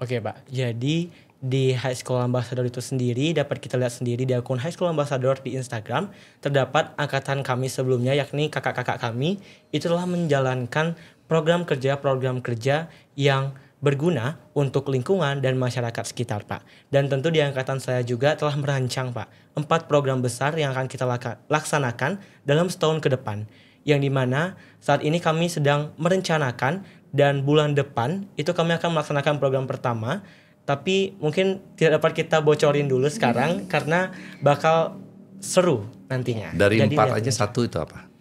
Oke Pak, jadi di High School Ambassador itu sendiri dapat kita lihat sendiri di akun High School Ambassador di Instagram terdapat angkatan kami sebelumnya yakni kakak-kakak kami itu telah menjalankan program kerja yang berguna untuk lingkungan dan masyarakat sekitar Pak. Dan tentu di angkatan saya juga telah merancang Pak 4 program besar yang akan kita laksanakan dalam setahun ke depan. Yang dimana saat ini kami sedang merencanakan dan bulan depan itu kami akan melaksanakan program pertama. Tapi mungkin tidak dapat kita bocorin dulu sekarang karena bakal seru nantinya. Dari Jadi 4 lihat aja 1 itu apa?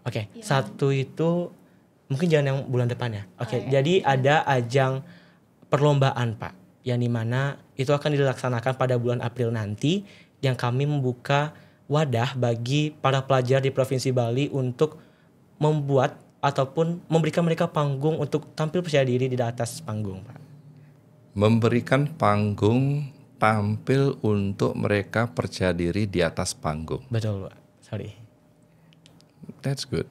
Oke, Yang- satu itu mungkin jangan yang bulan depan ya. Oke, Oh, iya. jadi ada ajang perlombaan Pak, yang dimana itu akan dilaksanakan pada bulan April nanti, yang kami membuka wadah bagi para pelajar di Provinsi Bali untuk membuat ataupun memberikan mereka panggung untuk tampil percaya diri di atas panggung Pak. Memberikan panggung tampil untuk mereka percaya diri di atas panggung. Betul Pak, sorry. That's good.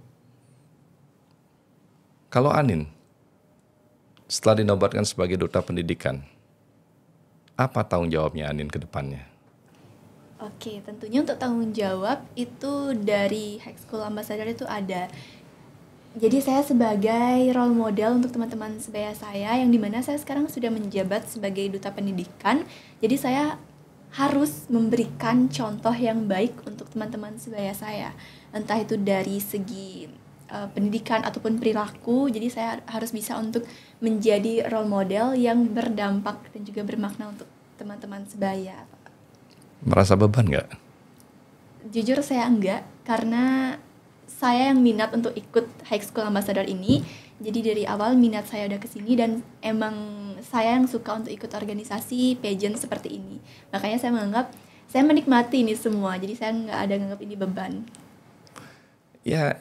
Kalau Anin, setelah dinobatkan sebagai duta pendidikan, apa tanggung jawabnya Anin ke depannya? Oke, tentunya untuk tanggung jawab itu dari High School Ambassador itu ada. Jadi saya sebagai role model untuk teman-teman sebaya saya, yang dimana saya sekarang sudah menjabat sebagai duta pendidikan. Jadi saya harus memberikan contoh yang baik untuk teman-teman sebaya saya. Entah itu dari segi pendidikan ataupun perilaku. Jadi saya harus bisa untuk menjadi role model yang berdampak dan juga bermakna untuk teman-teman sebaya. Merasa beban nggak? Jujur saya enggak, karena saya yang minat untuk ikut High School Ambassador ini. Jadi dari awal minat saya udah kesini dan emang saya yang suka untuk ikut organisasi pageant seperti ini. Makanya saya menganggap, saya menikmati ini semua. Jadi saya nggak ada nganggap ini beban. Ya,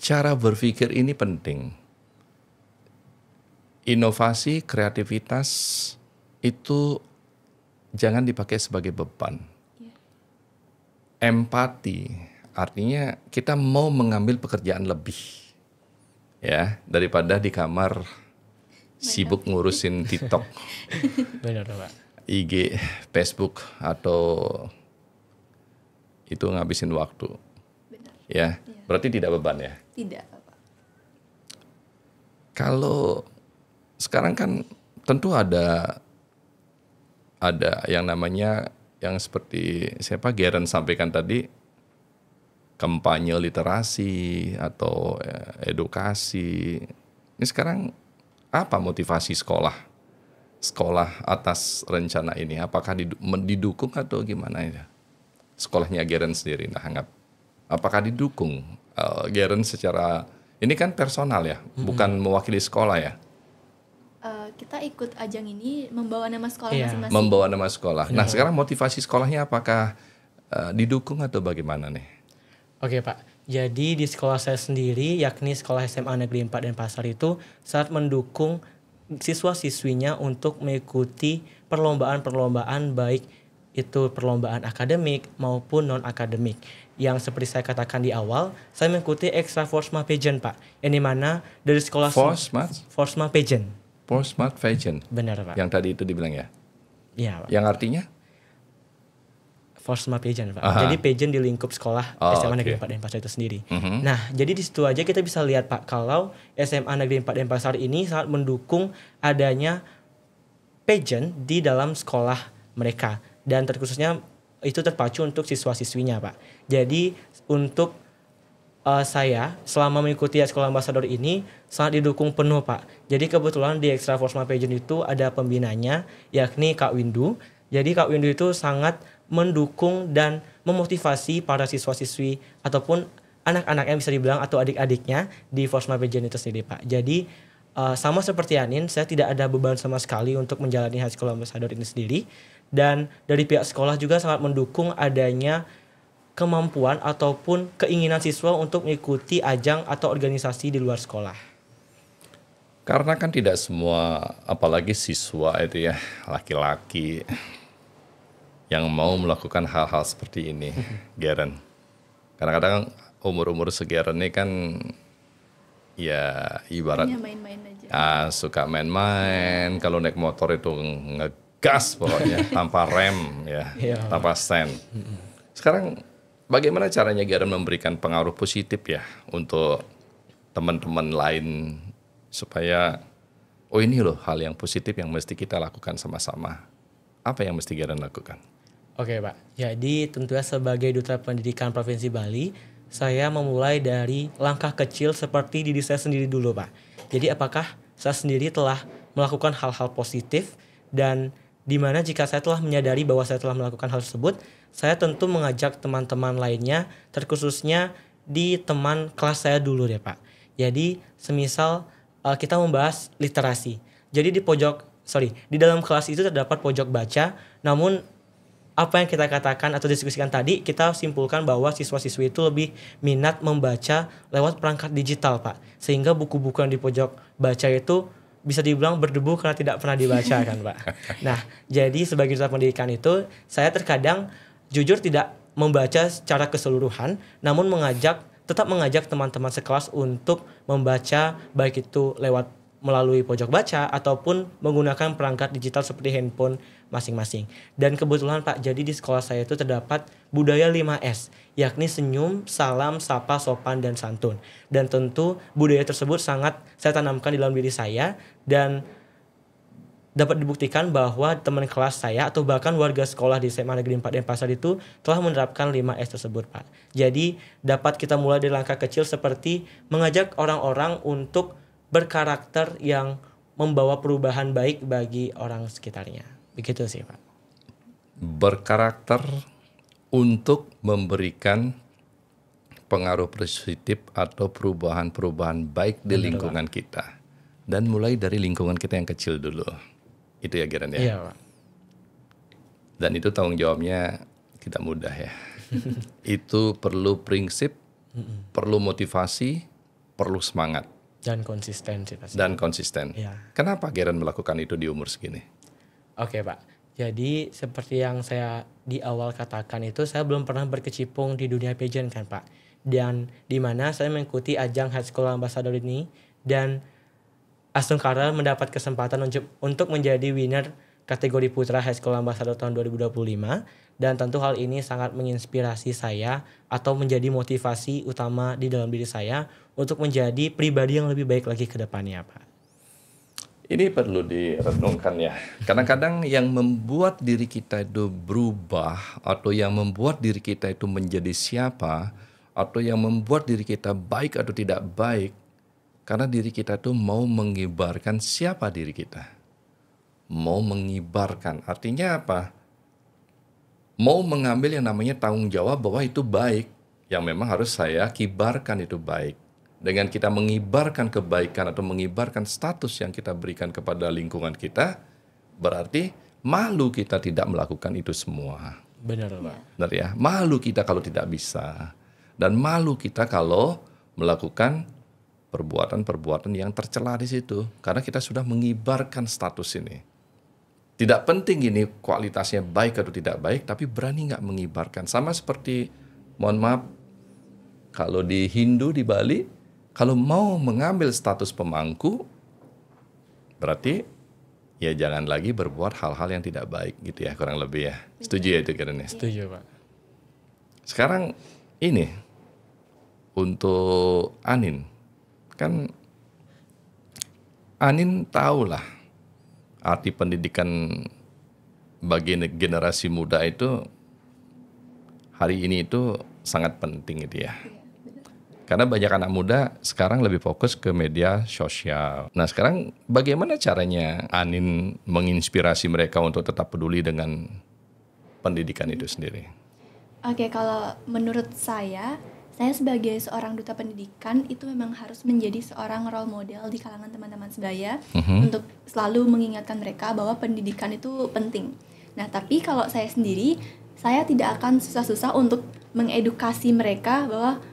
cara berpikir ini penting. Inovasi, kreativitas itu jangan dipakai sebagai beban. Iya. Empati artinya kita mau mengambil pekerjaan lebih, ya, daripada di kamar sibuk ngurusin TikTok, Benar Pak. IG, Facebook, atau itu ngabisin waktu. Benar. Ya, Iya. berarti tidak beban ya. Tidak, Bapak. Kalau sekarang kan tentu ada yang namanya yang seperti siapa Geren sampaikan tadi, kampanye literasi atau edukasi. Ini sekarang apa motivasi sekolah atas rencana ini? Apakah didukung atau gimana ya? Sekolahnya Geren sendiri, nah anggap apakah didukung Geren secara ini kan personal ya, bukan mewakili sekolah ya? Kita ikut ajang ini membawa nama sekolah Iya. masing-masing. Membawa nama sekolah. Nah sekarang motivasi sekolahnya apakah didukung atau bagaimana nih? Oke Pak, jadi di sekolah saya sendiri, yakni Sekolah SMA Negeri 4 Denpasar itu sangat mendukung siswa-siswinya untuk mengikuti perlombaan-perlombaan, baik itu perlombaan akademik maupun non-akademik. Yang seperti saya katakan di awal, saya mengikuti Extra Forsma Pageant Pak, yang dimana dari sekolah Forsma Pageant. Forsma Pageant. Benar Pak. Yang tadi itu dibilang ya? Iya Pak. Yang artinya? Forsma Pageant Pak. Aha. Jadi pageant di lingkup sekolah SMA Negeri 4 Denpasar itu sendiri. Nah, jadi di situ aja kita bisa lihat Pak, kalau SMA Negeri 4 Denpasar ini sangat mendukung adanya pageant di dalam sekolah mereka, dan terkhususnya itu terpacu untuk siswa-siswinya Pak. Jadi untuk saya selama mengikuti Sekolah Ambassador ini sangat didukung penuh Pak. Jadi kebetulan di Extra Forsma Pageant itu ada pembinanya, yakni Kak Windu. Jadi Kak Windu itu sangat mendukung dan memotivasi para siswa-siswi ataupun anak-anak yang bisa dibilang atau adik-adiknya di Forsma Pageant itu sendiri Pak. Jadi sama seperti Anin, saya tidak ada beban sama sekali untuk menjalani High School Ambassador ini sendiri. Dan dari pihak sekolah juga sangat mendukung adanya kemampuan ataupun keinginan siswa untuk mengikuti ajang atau organisasi di luar sekolah. Karena kan tidak semua, apalagi siswa itu ya, laki-laki yang mau melakukan hal-hal seperti ini, Geren. Kadang-kadang umur-umur segeren ini kan ya ibarat Hanya main-main aja. suka main-main, kalau naik motor itu ngegas pokoknya tanpa rem ya, Iya. tanpa sen. Sekarang bagaimana caranya Geren memberikan pengaruh positif ya untuk teman-teman lain supaya oh ini loh hal yang positif yang mesti kita lakukan sama-sama. Apa yang mesti Geren lakukan? Oke Pak, jadi tentunya sebagai Duta Pendidikan Provinsi Bali, saya memulai dari langkah kecil seperti diri saya sendiri dulu Pak. Jadi apakah saya sendiri telah melakukan hal-hal positif, dan dimana jika saya telah menyadari bahwa saya telah melakukan hal tersebut, saya tentu mengajak teman-teman lainnya, terkhususnya di teman kelas saya dulu deh Pak. Jadi semisal kita membahas literasi. Jadi di dalam kelas itu terdapat pojok baca, namun apa yang kita katakan atau diskusikan tadi, kita simpulkan bahwa siswa-siswi itu lebih minat membaca lewat perangkat digital, Pak. Sehingga buku-buku yang di pojok baca itu bisa dibilang berdebu karena tidak pernah dibaca kan, Pak. Nah, jadi sebagai duta pendidikan itu, saya terkadang jujur tidak membaca secara keseluruhan, namun tetap mengajak teman-teman sekelas untuk membaca, baik itu melalui pojok baca ataupun menggunakan perangkat digital seperti handphone masing-masing. Dan kebetulan Pak, jadi di sekolah saya itu terdapat budaya 5S, yakni senyum, salam, sapa, sopan, dan santun. Dan tentu budaya tersebut sangat saya tanamkan di dalam diri saya, dan dapat dibuktikan bahwa teman kelas saya atau bahkan warga sekolah di SMA Negeri 4 Denpasar itu telah menerapkan 5S tersebut, Pak. Jadi dapat kita mulai dari langkah kecil seperti mengajak orang-orang untuk berkarakter yang membawa perubahan baik bagi orang sekitarnya. Begitu sih, Pak. Berkarakter untuk memberikan pengaruh positif atau perubahan-perubahan baik di lingkungan kita. Dan mulai dari lingkungan kita yang kecil dulu. Itu ya Giran ya? Iya, Pak. Dan itu tanggung jawabnya tidak mudah ya. Itu perlu prinsip, perlu motivasi, perlu semangat. Dan konsisten sih pasti. Dan konsisten. Ya. Kenapa Giran melakukan itu di umur segini? Oke Pak, jadi seperti yang saya di awal katakan itu, saya belum pernah berkecimpung di dunia pageant kan Pak. Dan di mana saya mengikuti ajang High School Ambassador ini, dan Astungkara mendapat kesempatan untuk menjadi winner kategori putra High School Ambassador tahun 2025. Dan tentu hal ini sangat menginspirasi saya atau menjadi motivasi utama di dalam diri saya untuk menjadi pribadi yang lebih baik lagi ke depannya, Pak. Ini perlu direnungkan ya. Kadang-kadang yang membuat diri kita itu berubah atau yang membuat diri kita itu menjadi siapa atau yang membuat diri kita baik atau tidak baik karena diri kita itu mau mengibarkan siapa diri kita. Mau mengibarkan artinya apa? Mau mengambil yang namanya tanggung jawab bahwa itu baik, yang memang harus saya kibarkan itu baik. Dengan kita mengibarkan kebaikan atau mengibarkan status yang kita berikan kepada lingkungan kita, berarti malu kita tidak melakukan itu semua. Benar, Pak. Benar ya? Malu kita kalau tidak bisa. Dan malu kita kalau melakukan perbuatan-perbuatan yang tercela di situ. Karena kita sudah mengibarkan status ini. Tidak penting ini kualitasnya baik atau tidak baik, tapi berani nggak mengibarkan. Sama seperti, mohon maaf, kalau di Hindu di Bali, kalau mau mengambil status pemangku, berarti ya jangan lagi berbuat hal-hal yang tidak baik gitu ya, kurang lebih ya. Setuju ya itu kira-kira? Setuju, Pak. Sekarang ini, untuk Anin, kan Anin tahulah arti pendidikan bagi generasi muda itu hari ini itu sangat penting gitu ya. Karena banyak anak muda sekarang lebih fokus ke media sosial. Nah sekarang bagaimana caranya Anin menginspirasi mereka untuk tetap peduli dengan pendidikan itu sendiri? Oke, kalau menurut saya sebagai seorang duta pendidikan itu memang harus menjadi seorang role model di kalangan teman-teman sebaya untuk selalu mengingatkan mereka bahwa pendidikan itu penting. Nah, tapi kalau saya sendiri, saya tidak akan susah-susah untuk mengedukasi mereka bahwa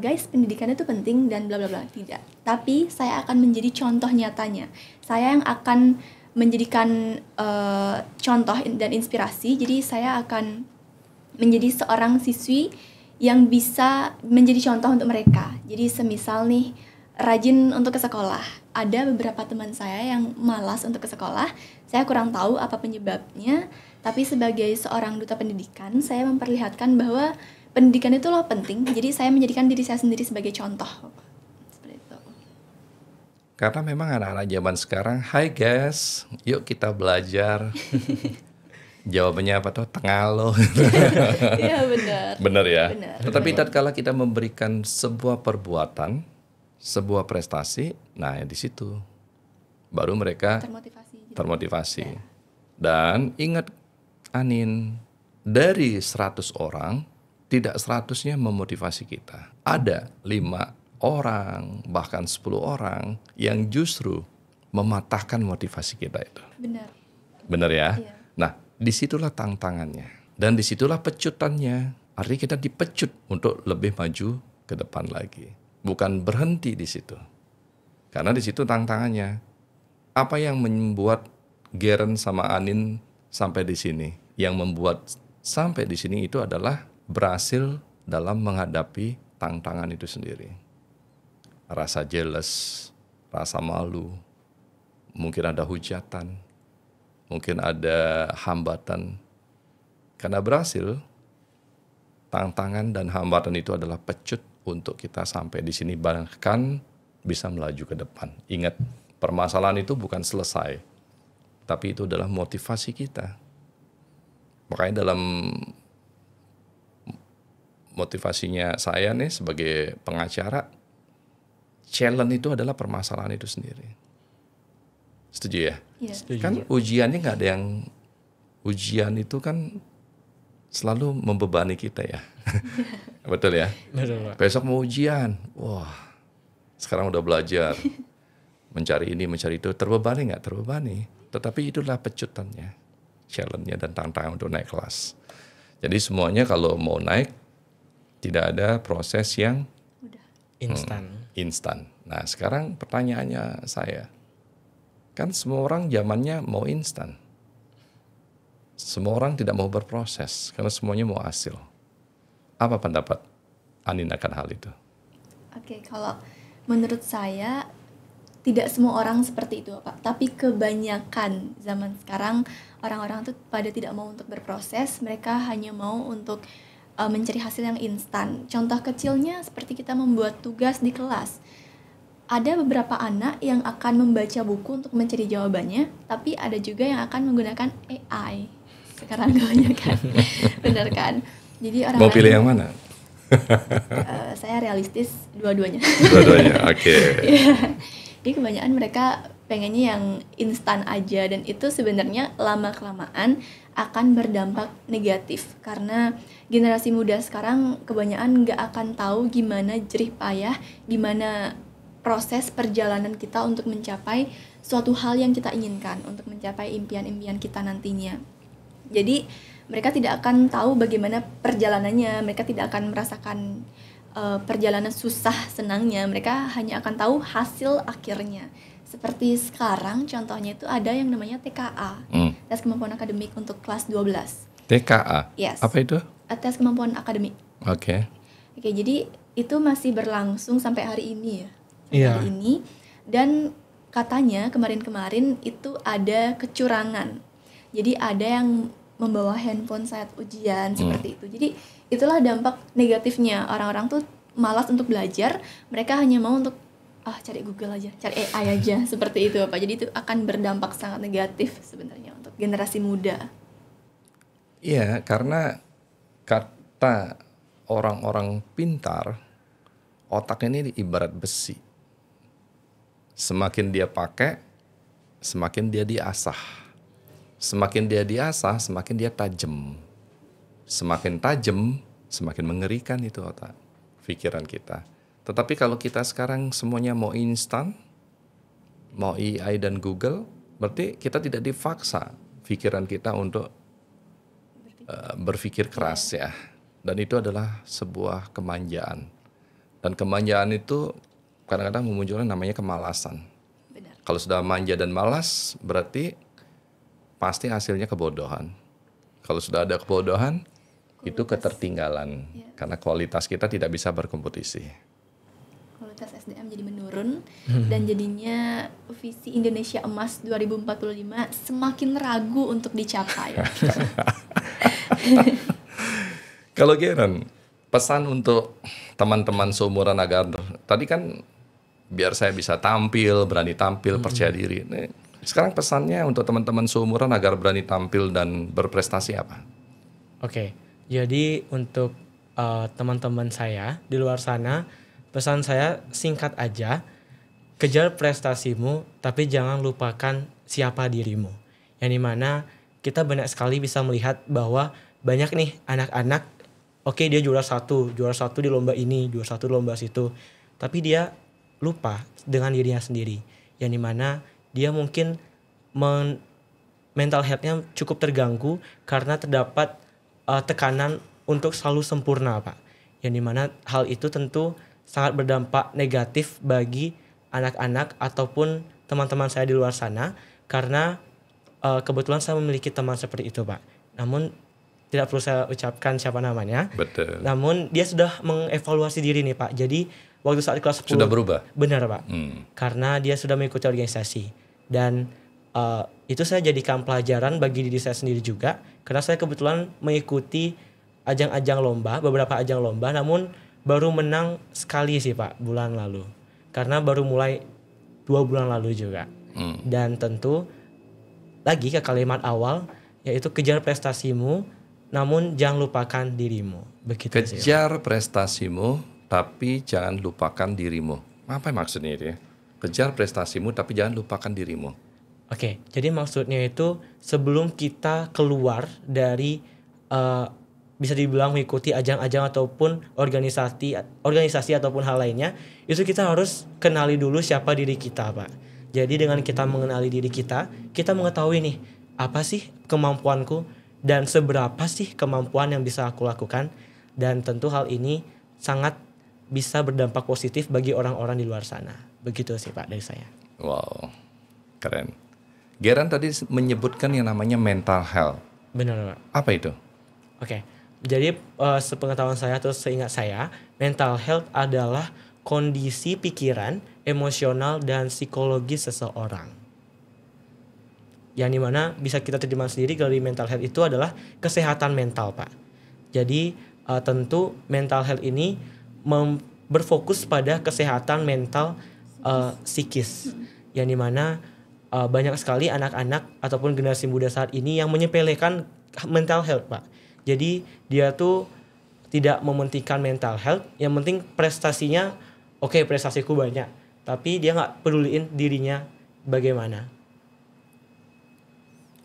guys, pendidikan itu penting dan bla bla bla, tidak. Tapi saya akan menjadi contoh nyatanya. Saya yang akan menjadikan contoh dan inspirasi. Jadi saya akan menjadi seorang siswi yang bisa menjadi contoh untuk mereka. Jadi semisal nih, rajin untuk ke sekolah. Ada beberapa teman saya yang malas untuk ke sekolah. Saya kurang tahu apa penyebabnya. Tapi sebagai seorang duta pendidikan, saya memperlihatkan bahwa pendidikan itu loh penting. Jadi saya menjadikan diri saya sendiri sebagai contoh. Seperti itu. Karena memang anak-anak zaman sekarang, hai guys, yuk kita belajar. Jawabannya apa tuh? Tengah lo. Iya benar. Benar ya. Benar. Tetapi tatkala kita memberikan sebuah perbuatan, sebuah prestasi, nah di situ baru mereka termotivasi. Dan ingat Anin, dari 100 orang tidak 100-nya memotivasi kita. Ada 5 orang, bahkan 10 orang yang justru mematahkan motivasi kita itu. Benar. Benar ya? Iya. Nah, disitulah tantangannya. Dan disitulah pecutannya. Artinya kita dipecut untuk lebih maju ke depan lagi. Bukan berhenti di situ. Karena di situ tantangannya. Apa yang membuat Geren sama Anin sampai di sini? Yang membuat sampai di sini itu adalah berhasil dalam menghadapi tantangan itu sendiri. Rasa jealous, rasa malu, mungkin ada hujatan, mungkin ada hambatan. Karena berhasil, tantangan dan hambatan itu adalah pecut untuk kita sampai di sini, bahkan bisa melaju ke depan. Ingat, permasalahan itu bukan selesai, tapi itu adalah motivasi kita. Makanya dalam motivasinya saya nih sebagai pengacara, challenge itu adalah permasalahan itu sendiri. Setuju ya? Iya. Setuju. Kan ujiannya nggak ada yang, ujian itu kan selalu membebani kita ya. Betul ya? Betul, Pak. Besok mau ujian, wah sekarang udah belajar, mencari ini, mencari itu, terbebani nggak? Terbebani. Tetapi itulah pecutannya, challenge-nya dan tantangan untuk naik kelas. Jadi semuanya kalau mau naik, tidak ada proses yang Udah. instan. Nah sekarang pertanyaannya saya, kan semua orang zamannya mau instan. Semua orang tidak mau berproses, karena semuanya mau hasil. Apa pendapat Anin akan hal itu? Oke, kalau menurut saya tidak semua orang seperti itu, Pak. Tapi kebanyakan zaman sekarang orang-orang tuh pada tidak mau untuk berproses, mereka hanya mau untuk mencari hasil yang instan. Contoh kecilnya seperti kita membuat tugas di kelas. Ada beberapa anak yang akan membaca buku untuk mencari jawabannya, tapi ada juga yang akan menggunakan AI. Sekarang kebanyakan, benar kan? Jadi orang Mau pilih yang mana? saya realistis dua-duanya. Dua-duanya, oke. Jadi kebanyakan mereka pengennya yang instan aja, dan itu sebenarnya lama-kelamaan akan berdampak negatif karena generasi muda sekarang kebanyakan nggak akan tahu gimana jerih payah, gimana proses perjalanan kita untuk mencapai suatu hal yang kita inginkan, untuk mencapai impian-impian kita nantinya. Jadi mereka tidak akan tahu bagaimana perjalanannya, mereka tidak akan merasakan perjalanan susah senangnya, mereka hanya akan tahu hasil akhirnya. Seperti sekarang contohnya itu ada yang namanya TKA, tes kemampuan akademik untuk kelas 12. TKA? Yes. Apa itu? Tes kemampuan akademik. Oke. Oke, jadi itu masih berlangsung sampai hari ini ya. Iya. Hari ini, dan katanya kemarin-kemarin itu ada kecurangan. Jadi ada yang membawa handphone saat ujian seperti itu. Jadi itulah dampak negatifnya. Orang-orang tuh malas untuk belajar, mereka hanya mau untuk cari Google aja, cari AI aja, seperti itu Pak. Jadi itu akan berdampak sangat negatif sebenarnya untuk generasi muda. Iya, karena kata orang-orang pintar, otak ini ibarat besi. Semakin dia pakai, semakin dia diasah. Semakin dia diasah, semakin dia tajam. Semakin tajam, semakin mengerikan itu otak, pikiran kita. Tetapi kalau kita sekarang semuanya mau instan, mau AI dan Google, berarti kita tidak dipaksa pikiran kita untuk berpikir keras ya. Dan itu adalah sebuah kemanjaan. Dan kemanjaan itu kadang-kadang memunculkan namanya kemalasan. Benar. Kalau sudah manja dan malas, berarti pasti hasilnya kebodohan. Kalau sudah ada kebodohan, itu ketertinggalan. Ya. Karena kualitas kita tidak bisa berkompetisi. Kualitas SDM jadi menurun, dan jadinya visi Indonesia Emas 2045 semakin ragu untuk dicapai. Kalau Geren, pesan untuk teman-teman seumuran agar tadi kan biar saya bisa tampil, berani tampil, percaya diri. Nih, sekarang pesannya untuk teman-teman seumuran agar berani tampil dan berprestasi apa? Oke, jadi untuk teman-teman saya di luar sana, pesan saya singkat aja, kejar prestasimu, tapi jangan lupakan siapa dirimu. Yang dimana kita banyak sekali bisa melihat bahwa banyak nih anak-anak oke dia juara satu di lomba ini, juara satu di lomba situ. Tapi dia lupa dengan dirinya sendiri. Yang dimana dia mungkin mental health-nya cukup terganggu karena terdapat tekanan untuk selalu sempurna, Pak. Yang dimana hal itu tentu sangat berdampak negatif bagi anak-anak ataupun teman-teman saya di luar sana. Karena kebetulan saya memiliki teman seperti itu, Pak. Namun tidak perlu saya ucapkan siapa namanya. Betul. Namun dia sudah mengevaluasi diri nih, Pak. Jadi waktu saat kelas 10 Sudah berubah? Benar, Pak. Karena dia sudah mengikuti organisasi. Dan itu saya jadikan pelajaran bagi diri saya sendiri juga. Karena saya kebetulan mengikuti ajang-ajang lomba, beberapa ajang lomba. Namun baru menang sekali sih, Pak, bulan lalu. Karena baru mulai 2 bulan lalu juga. Dan tentu lagi ke kalimat awal, yaitu kejar prestasimu, namun jangan lupakan dirimu. Begitu sih, Pak. Kejar prestasimu, tapi jangan lupakan dirimu. Apa maksudnya itu ya? Kejar prestasimu, tapi jangan lupakan dirimu. Oke, jadi maksudnya itu sebelum kita keluar dari bisa dibilang mengikuti ajang-ajang ataupun organisasi ataupun hal lainnya, itu kita harus kenali dulu siapa diri kita, Pak. Jadi dengan kita mengenali diri kita mengetahui nih, apa sih kemampuanku dan seberapa sih kemampuan yang bisa aku lakukan. Dan tentu hal ini sangat bisa berdampak positif bagi orang-orang di luar sana. Begitu sih, Pak, dari saya. Wow, keren. Geran tadi menyebutkan yang namanya mental health. Benar, Pak. Apa itu? Oke. Jadi sepengetahuan saya atau seingat saya, mental health adalah kondisi pikiran, emosional, dan psikologis seseorang. Yang dimana bisa kita terjemahkan sendiri dari mental health itu adalah kesehatan mental, Pak. Jadi tentu mental health ini berfokus pada kesehatan mental psikis. Yang dimana banyak sekali anak-anak ataupun generasi muda saat ini yang menyepelekan mental health, Pak. Jadi dia tuh tidak mementingkan mental health, yang penting prestasinya, oke, prestasiku banyak, tapi dia nggak peduliin dirinya bagaimana.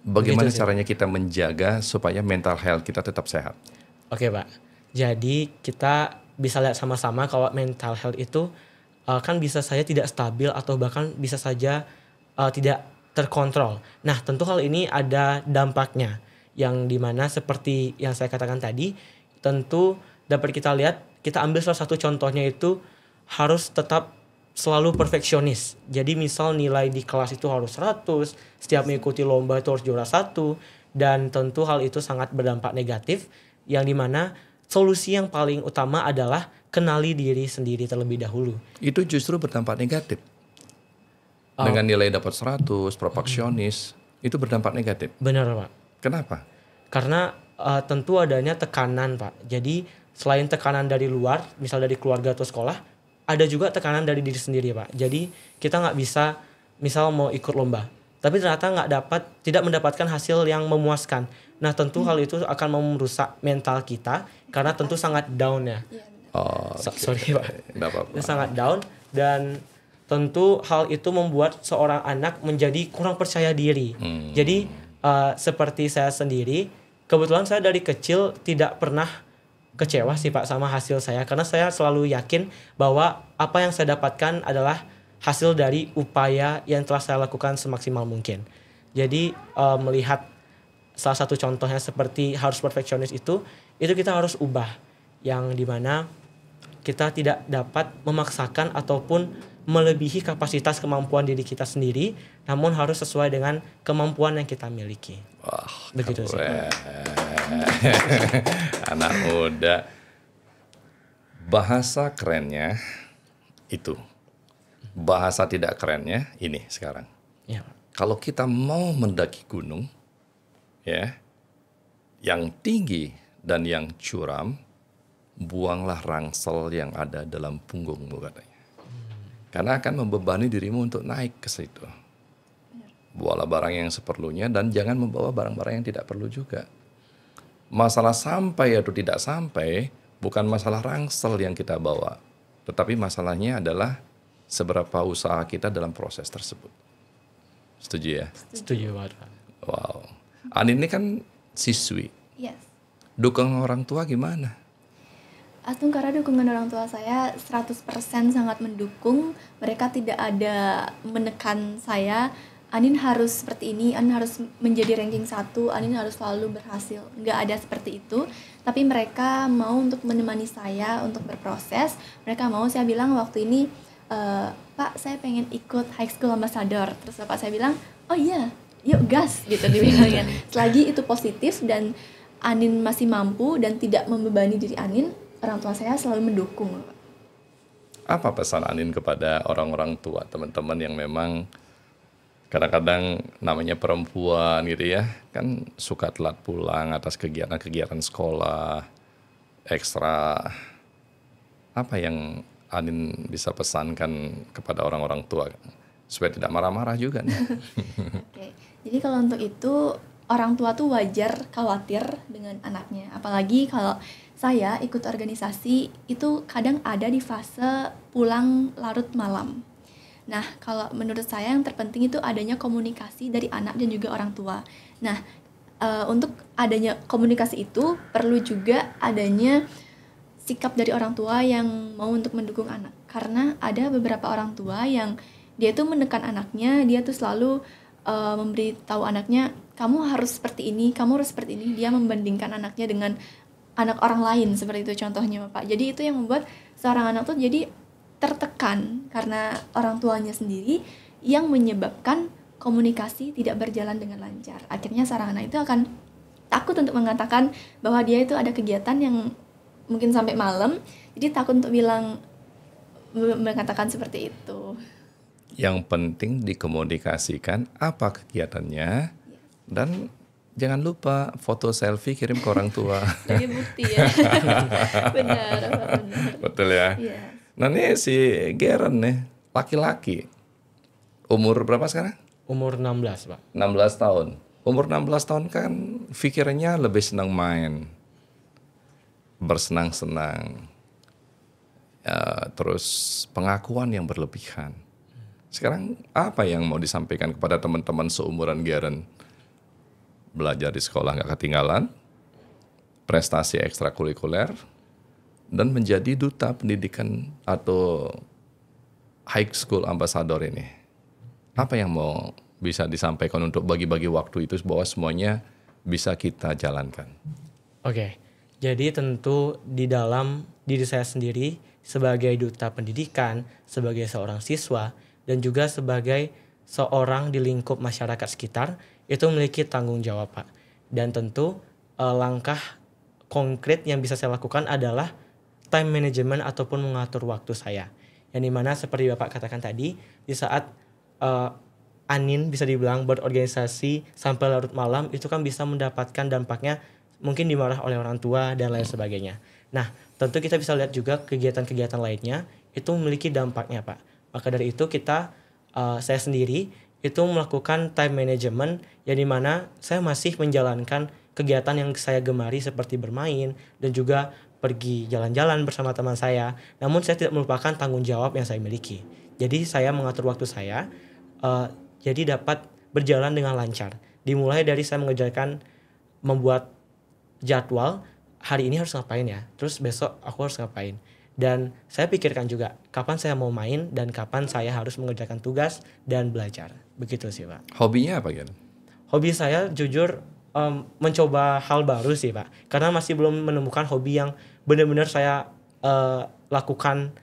Bagaimana Begitu sih. caranya kita menjaga supaya mental health kita tetap sehat? Oke, Pak. Jadi kita bisa lihat sama-sama kalau mental health itu kan bisa saja tidak stabil atau bahkan bisa saja tidak terkontrol. Nah, tentu hal ini ada dampaknya. Yang dimana seperti yang saya katakan tadi, tentu dapat kita lihat, kita ambil salah satu contohnya itu harus tetap selalu perfeksionis. Jadi misal nilai di kelas itu harus 100, setiap mengikuti lomba itu harus juara 1, dan tentu hal itu sangat berdampak negatif, yang dimana solusi yang paling utama adalah kenali diri sendiri terlebih dahulu. Itu justru berdampak negatif. Dengan nilai dapat 100, perfeksionis, itu berdampak negatif. Benar, Pak. Kenapa? Karena tentu adanya tekanan, Pak. Jadi selain tekanan dari luar, misal dari keluarga atau sekolah, ada juga tekanan dari diri sendiri, Pak. Jadi kita nggak bisa, misal mau ikut lomba, tapi ternyata tidak mendapatkan hasil yang memuaskan. Nah, tentu hal itu akan merusak mental kita karena tentu sangat down ya. Oh, Sorry, Pak. Nggak apa-apa. Itu sangat down, dan tentu hal itu membuat seorang anak menjadi kurang percaya diri. Jadi seperti saya sendiri, kebetulan saya dari kecil tidak pernah kecewa sih, Pak, sama hasil saya, karena saya selalu yakin bahwa apa yang saya dapatkan adalah hasil dari upaya yang telah saya lakukan semaksimal mungkin. Jadi melihat salah satu contohnya seperti harus perfeksionis itu kita harus ubah, yang dimana kita tidak dapat memaksakan ataupun melebihi kapasitas kemampuan diri kita sendiri, namun harus sesuai dengan kemampuan yang kita miliki. Wah, Begitu sih. Anak muda. Bahasa kerennya itu. Bahasa tidak kerennya ini sekarang. Ya. Kalau kita mau mendaki gunung, ya, yang tinggi dan yang curam, buanglah rangsel yang ada dalam punggungmu, katanya. Karena akan membebani dirimu untuk naik ke situ. Bawalah barang yang seperlunya dan jangan membawa barang-barang yang tidak perlu juga. Masalah sampai atau tidak sampai bukan masalah rangsel yang kita bawa, tetapi masalahnya adalah seberapa usaha kita dalam proses tersebut. Setuju ya? Setuju banget, Pak. Wow. Ani ini kan siswi. Yes. Dukung orang tua gimana? Astung karena dukungan orang tua saya 100% sangat mendukung. Mereka tidak ada menekan saya, Anin harus seperti ini, Anin harus menjadi ranking 1, Anin harus selalu berhasil. Nggak ada seperti itu. Tapi mereka mau untuk menemani saya untuk berproses. Mereka mau, saya bilang waktu ini, Pak saya pengen ikut High School Ambassador. Terus Bapak saya bilang, oh iya, yuk gas gitu dibilangnya. Selagi itu positif dan Anin masih mampu dan tidak membebani diri Anin, orang tua saya selalu mendukung. Apa pesan Anin kepada orang-orang tua, teman-teman yang memang kadang-kadang namanya perempuan gitu ya, kan suka telat pulang atas kegiatan-kegiatan sekolah, ekstra. Apa yang Anin bisa pesankan kepada orang-orang tua supaya tidak marah-marah juga nih? Oke. Jadi kalau untuk itu, orang tua tuh wajar khawatir dengan anaknya. Apalagi kalau saya ikut organisasi itu kadang ada di fase pulang larut malam. Nah, kalau menurut saya yang terpenting itu adanya komunikasi dari anak dan juga orang tua. Nah, untuk adanya komunikasi itu perlu juga adanya sikap dari orang tua yang mau untuk mendukung anak. Karena ada beberapa orang tua yang dia tuh menekan anaknya, dia tuh selalu memberitahu anaknya, kamu harus seperti ini, kamu harus seperti ini. Dia membandingkan anaknya dengan anak orang lain, seperti itu contohnya Bapak. Jadi itu yang membuat seorang anak tuh jadi tertekan karena orang tuanya sendiri yang menyebabkan komunikasi tidak berjalan dengan lancar. Akhirnya seorang anak itu akan takut untuk mengatakan bahwa dia itu ada kegiatan yang mungkin sampai malam, jadi takut untuk mengatakan seperti itu. Yang penting dikomunikasikan apa kegiatannya, dan jangan lupa foto selfie kirim ke orang tua. Sebagai bukti ya. benar. Betul ya. Iya. Nah ini si Geren nih, laki-laki. Umur berapa sekarang? Umur 16, Pak. 16 tahun. Umur 16 tahun kan pikirannya lebih senang main. Bersenang-senang. Ya, terus pengakuan yang berlebihan. Sekarang apa yang mau disampaikan kepada teman-teman seumuran Geren? Belajar di sekolah nggak ketinggalan, prestasi ekstrakurikuler, dan menjadi duta pendidikan atau high school ambassador ini. Apa yang mau bisa disampaikan untuk bagi-bagi waktu itu bahwa semuanya bisa kita jalankan? Oke, jadi tentu di dalam diri saya sendiri sebagai duta pendidikan, sebagai seorang siswa, dan juga sebagai seorang di lingkup masyarakat sekitar, itu memiliki tanggung jawab, Pak. Dan tentu langkah konkret yang bisa saya lakukan adalah time management ataupun mengatur waktu saya. Yang dimana seperti Bapak katakan tadi, di saat Anin bisa dibilang berorganisasi sampai larut malam, itu kan bisa mendapatkan dampaknya mungkin dimarah oleh orang tua dan lain sebagainya. Nah, tentu kita bisa lihat juga kegiatan-kegiatan lainnya itu memiliki dampaknya, Pak. Maka dari itu saya sendiri itu melakukan time management yang dimana saya masih menjalankan kegiatan yang saya gemari seperti bermain dan juga pergi jalan-jalan bersama teman saya. Namun saya tidak melupakan tanggung jawab yang saya miliki. Jadi saya mengatur waktu saya jadi dapat berjalan dengan lancar. Dimulai dari saya membuat jadwal, hari ini harus ngapain ya, terus besok aku harus ngapain. Dan saya pikirkan juga kapan saya mau main dan kapan saya harus mengerjakan tugas dan belajar. Begitu sih, Pak. Hobinya apa, Gen? Hobi saya jujur mencoba hal baru sih, Pak. Karena masih belum menemukan hobi yang benar-benar saya lakukan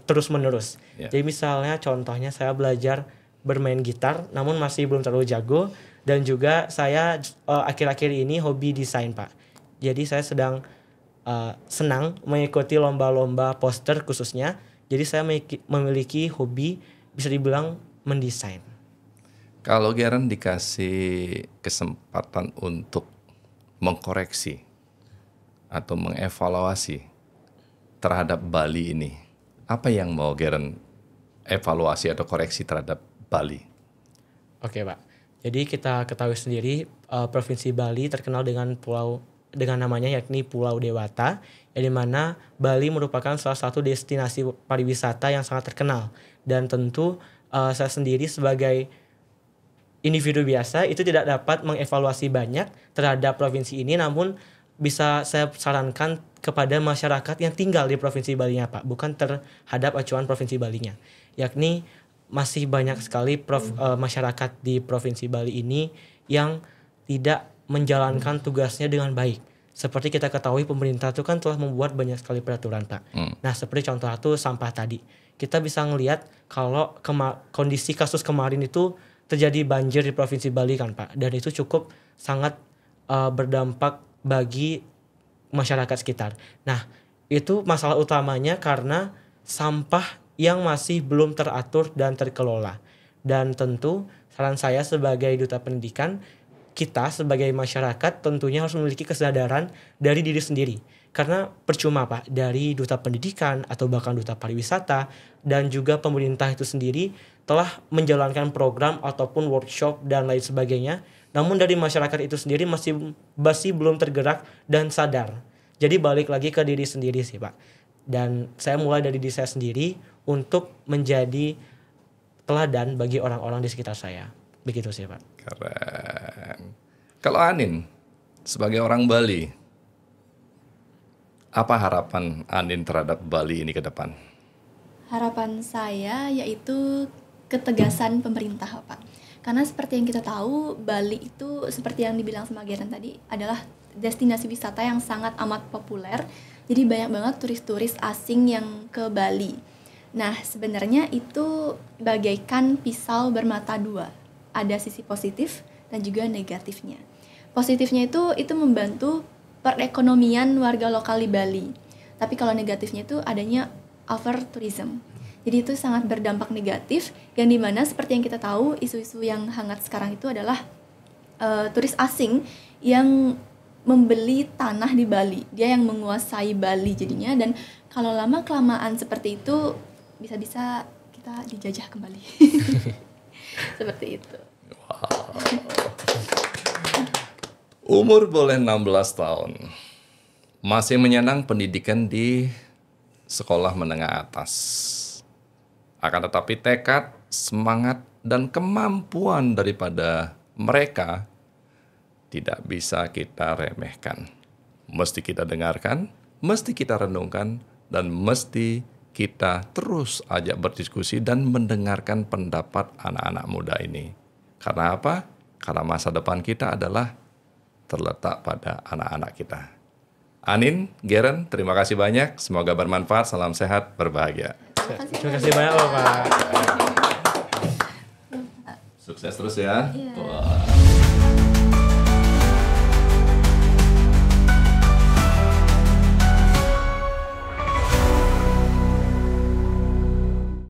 terus-menerus. Yeah. Jadi misalnya contohnya saya belajar bermain gitar namun masih belum terlalu jago, dan juga saya akhir-akhir ini hobi desain, Pak. Jadi saya sedang senang mengikuti lomba-lomba poster khususnya. Jadi saya memiliki hobi bisa dibilang mendesain. Kalau Geren dikasih kesempatan untuk mengkoreksi atau mengevaluasi terhadap Bali ini, apa yang mau Geren evaluasi atau koreksi terhadap Bali? Oke, Pak. Jadi kita ketahui sendiri Provinsi Bali terkenal dengan namanya yakni Pulau Dewata, yang dimana Bali merupakan salah satu destinasi pariwisata yang sangat terkenal. Dan tentu saya sendiri sebagai individu biasa itu tidak dapat mengevaluasi banyak terhadap provinsi ini, namun bisa saya sarankan kepada masyarakat yang tinggal di Provinsi Bali-nya Pak, bukan terhadap acuan Provinsi Bali-nya. Yakni masih banyak sekali masyarakat di Provinsi Bali ini yang tidak menjalankan tugasnya dengan baik. Seperti kita ketahui pemerintah itu kan telah membuat banyak sekali peraturan Pak. Nah seperti contoh itu sampah tadi. Kita bisa ngelihat kalau kondisi kasus kemarin itu terjadi banjir di Provinsi Bali kan Pak. Dan itu cukup sangat berdampak bagi masyarakat sekitar. Nah itu masalah utamanya karena sampah yang masih belum teratur dan terkelola. Dan tentu saran saya sebagai duta pendidikan, kita sebagai masyarakat tentunya harus memiliki kesadaran dari diri sendiri. Karena percuma Pak, dari duta pendidikan atau bahkan duta pariwisata dan juga pemerintah itu sendiri telah menjalankan program ataupun workshop dan lain sebagainya. Namun dari masyarakat itu sendiri masih belum tergerak dan sadar. Jadi balik lagi ke diri sendiri sih Pak. Dan saya mulai dari diri saya sendiri untuk menjadi teladan bagi orang-orang di sekitar saya. Begitu sih Pak. Keren. Kalau Anin sebagai orang Bali, apa harapan Anin terhadap Bali ini ke depan? Harapan saya yaitu ketegasan pemerintah Pak. Karena seperti yang kita tahu, Bali itu seperti yang dibilang sama Geren tadi adalah destinasi wisata yang sangat amat populer. Jadi banyak banget turis-turis asing yang ke Bali. Nah sebenarnya itu bagaikan pisau bermata dua. Ada sisi positif dan juga negatifnya. Positifnya itu membantu perekonomian warga lokal di Bali. Tapi kalau negatifnya itu adanya over tourism. Jadi itu sangat berdampak negatif yang dimana seperti yang kita tahu isu-isu yang hangat sekarang itu adalah turis asing yang membeli tanah di Bali. Dia yang menguasai Bali jadinya, dan kalau lama-kelamaan seperti itu bisa-bisa kita dijajah kembali. Seperti itu. Wow. Umur boleh 16 tahun. Masih menyenang pendidikan di sekolah menengah atas. Akan tetapi tekad, semangat, dan kemampuan daripada mereka tidak bisa kita remehkan. Mesti kita dengarkan, mesti kita renungkan, dan mesti kita terus ajak berdiskusi dan mendengarkan pendapat anak-anak muda ini. Karena apa? Karena masa depan kita adalah terletak pada anak-anak kita. Anin, Geren, terima kasih banyak. Semoga bermanfaat. Salam sehat, berbahagia. Terima kasih banyak loh Pak. Sukses terus ya. Iya. Wah.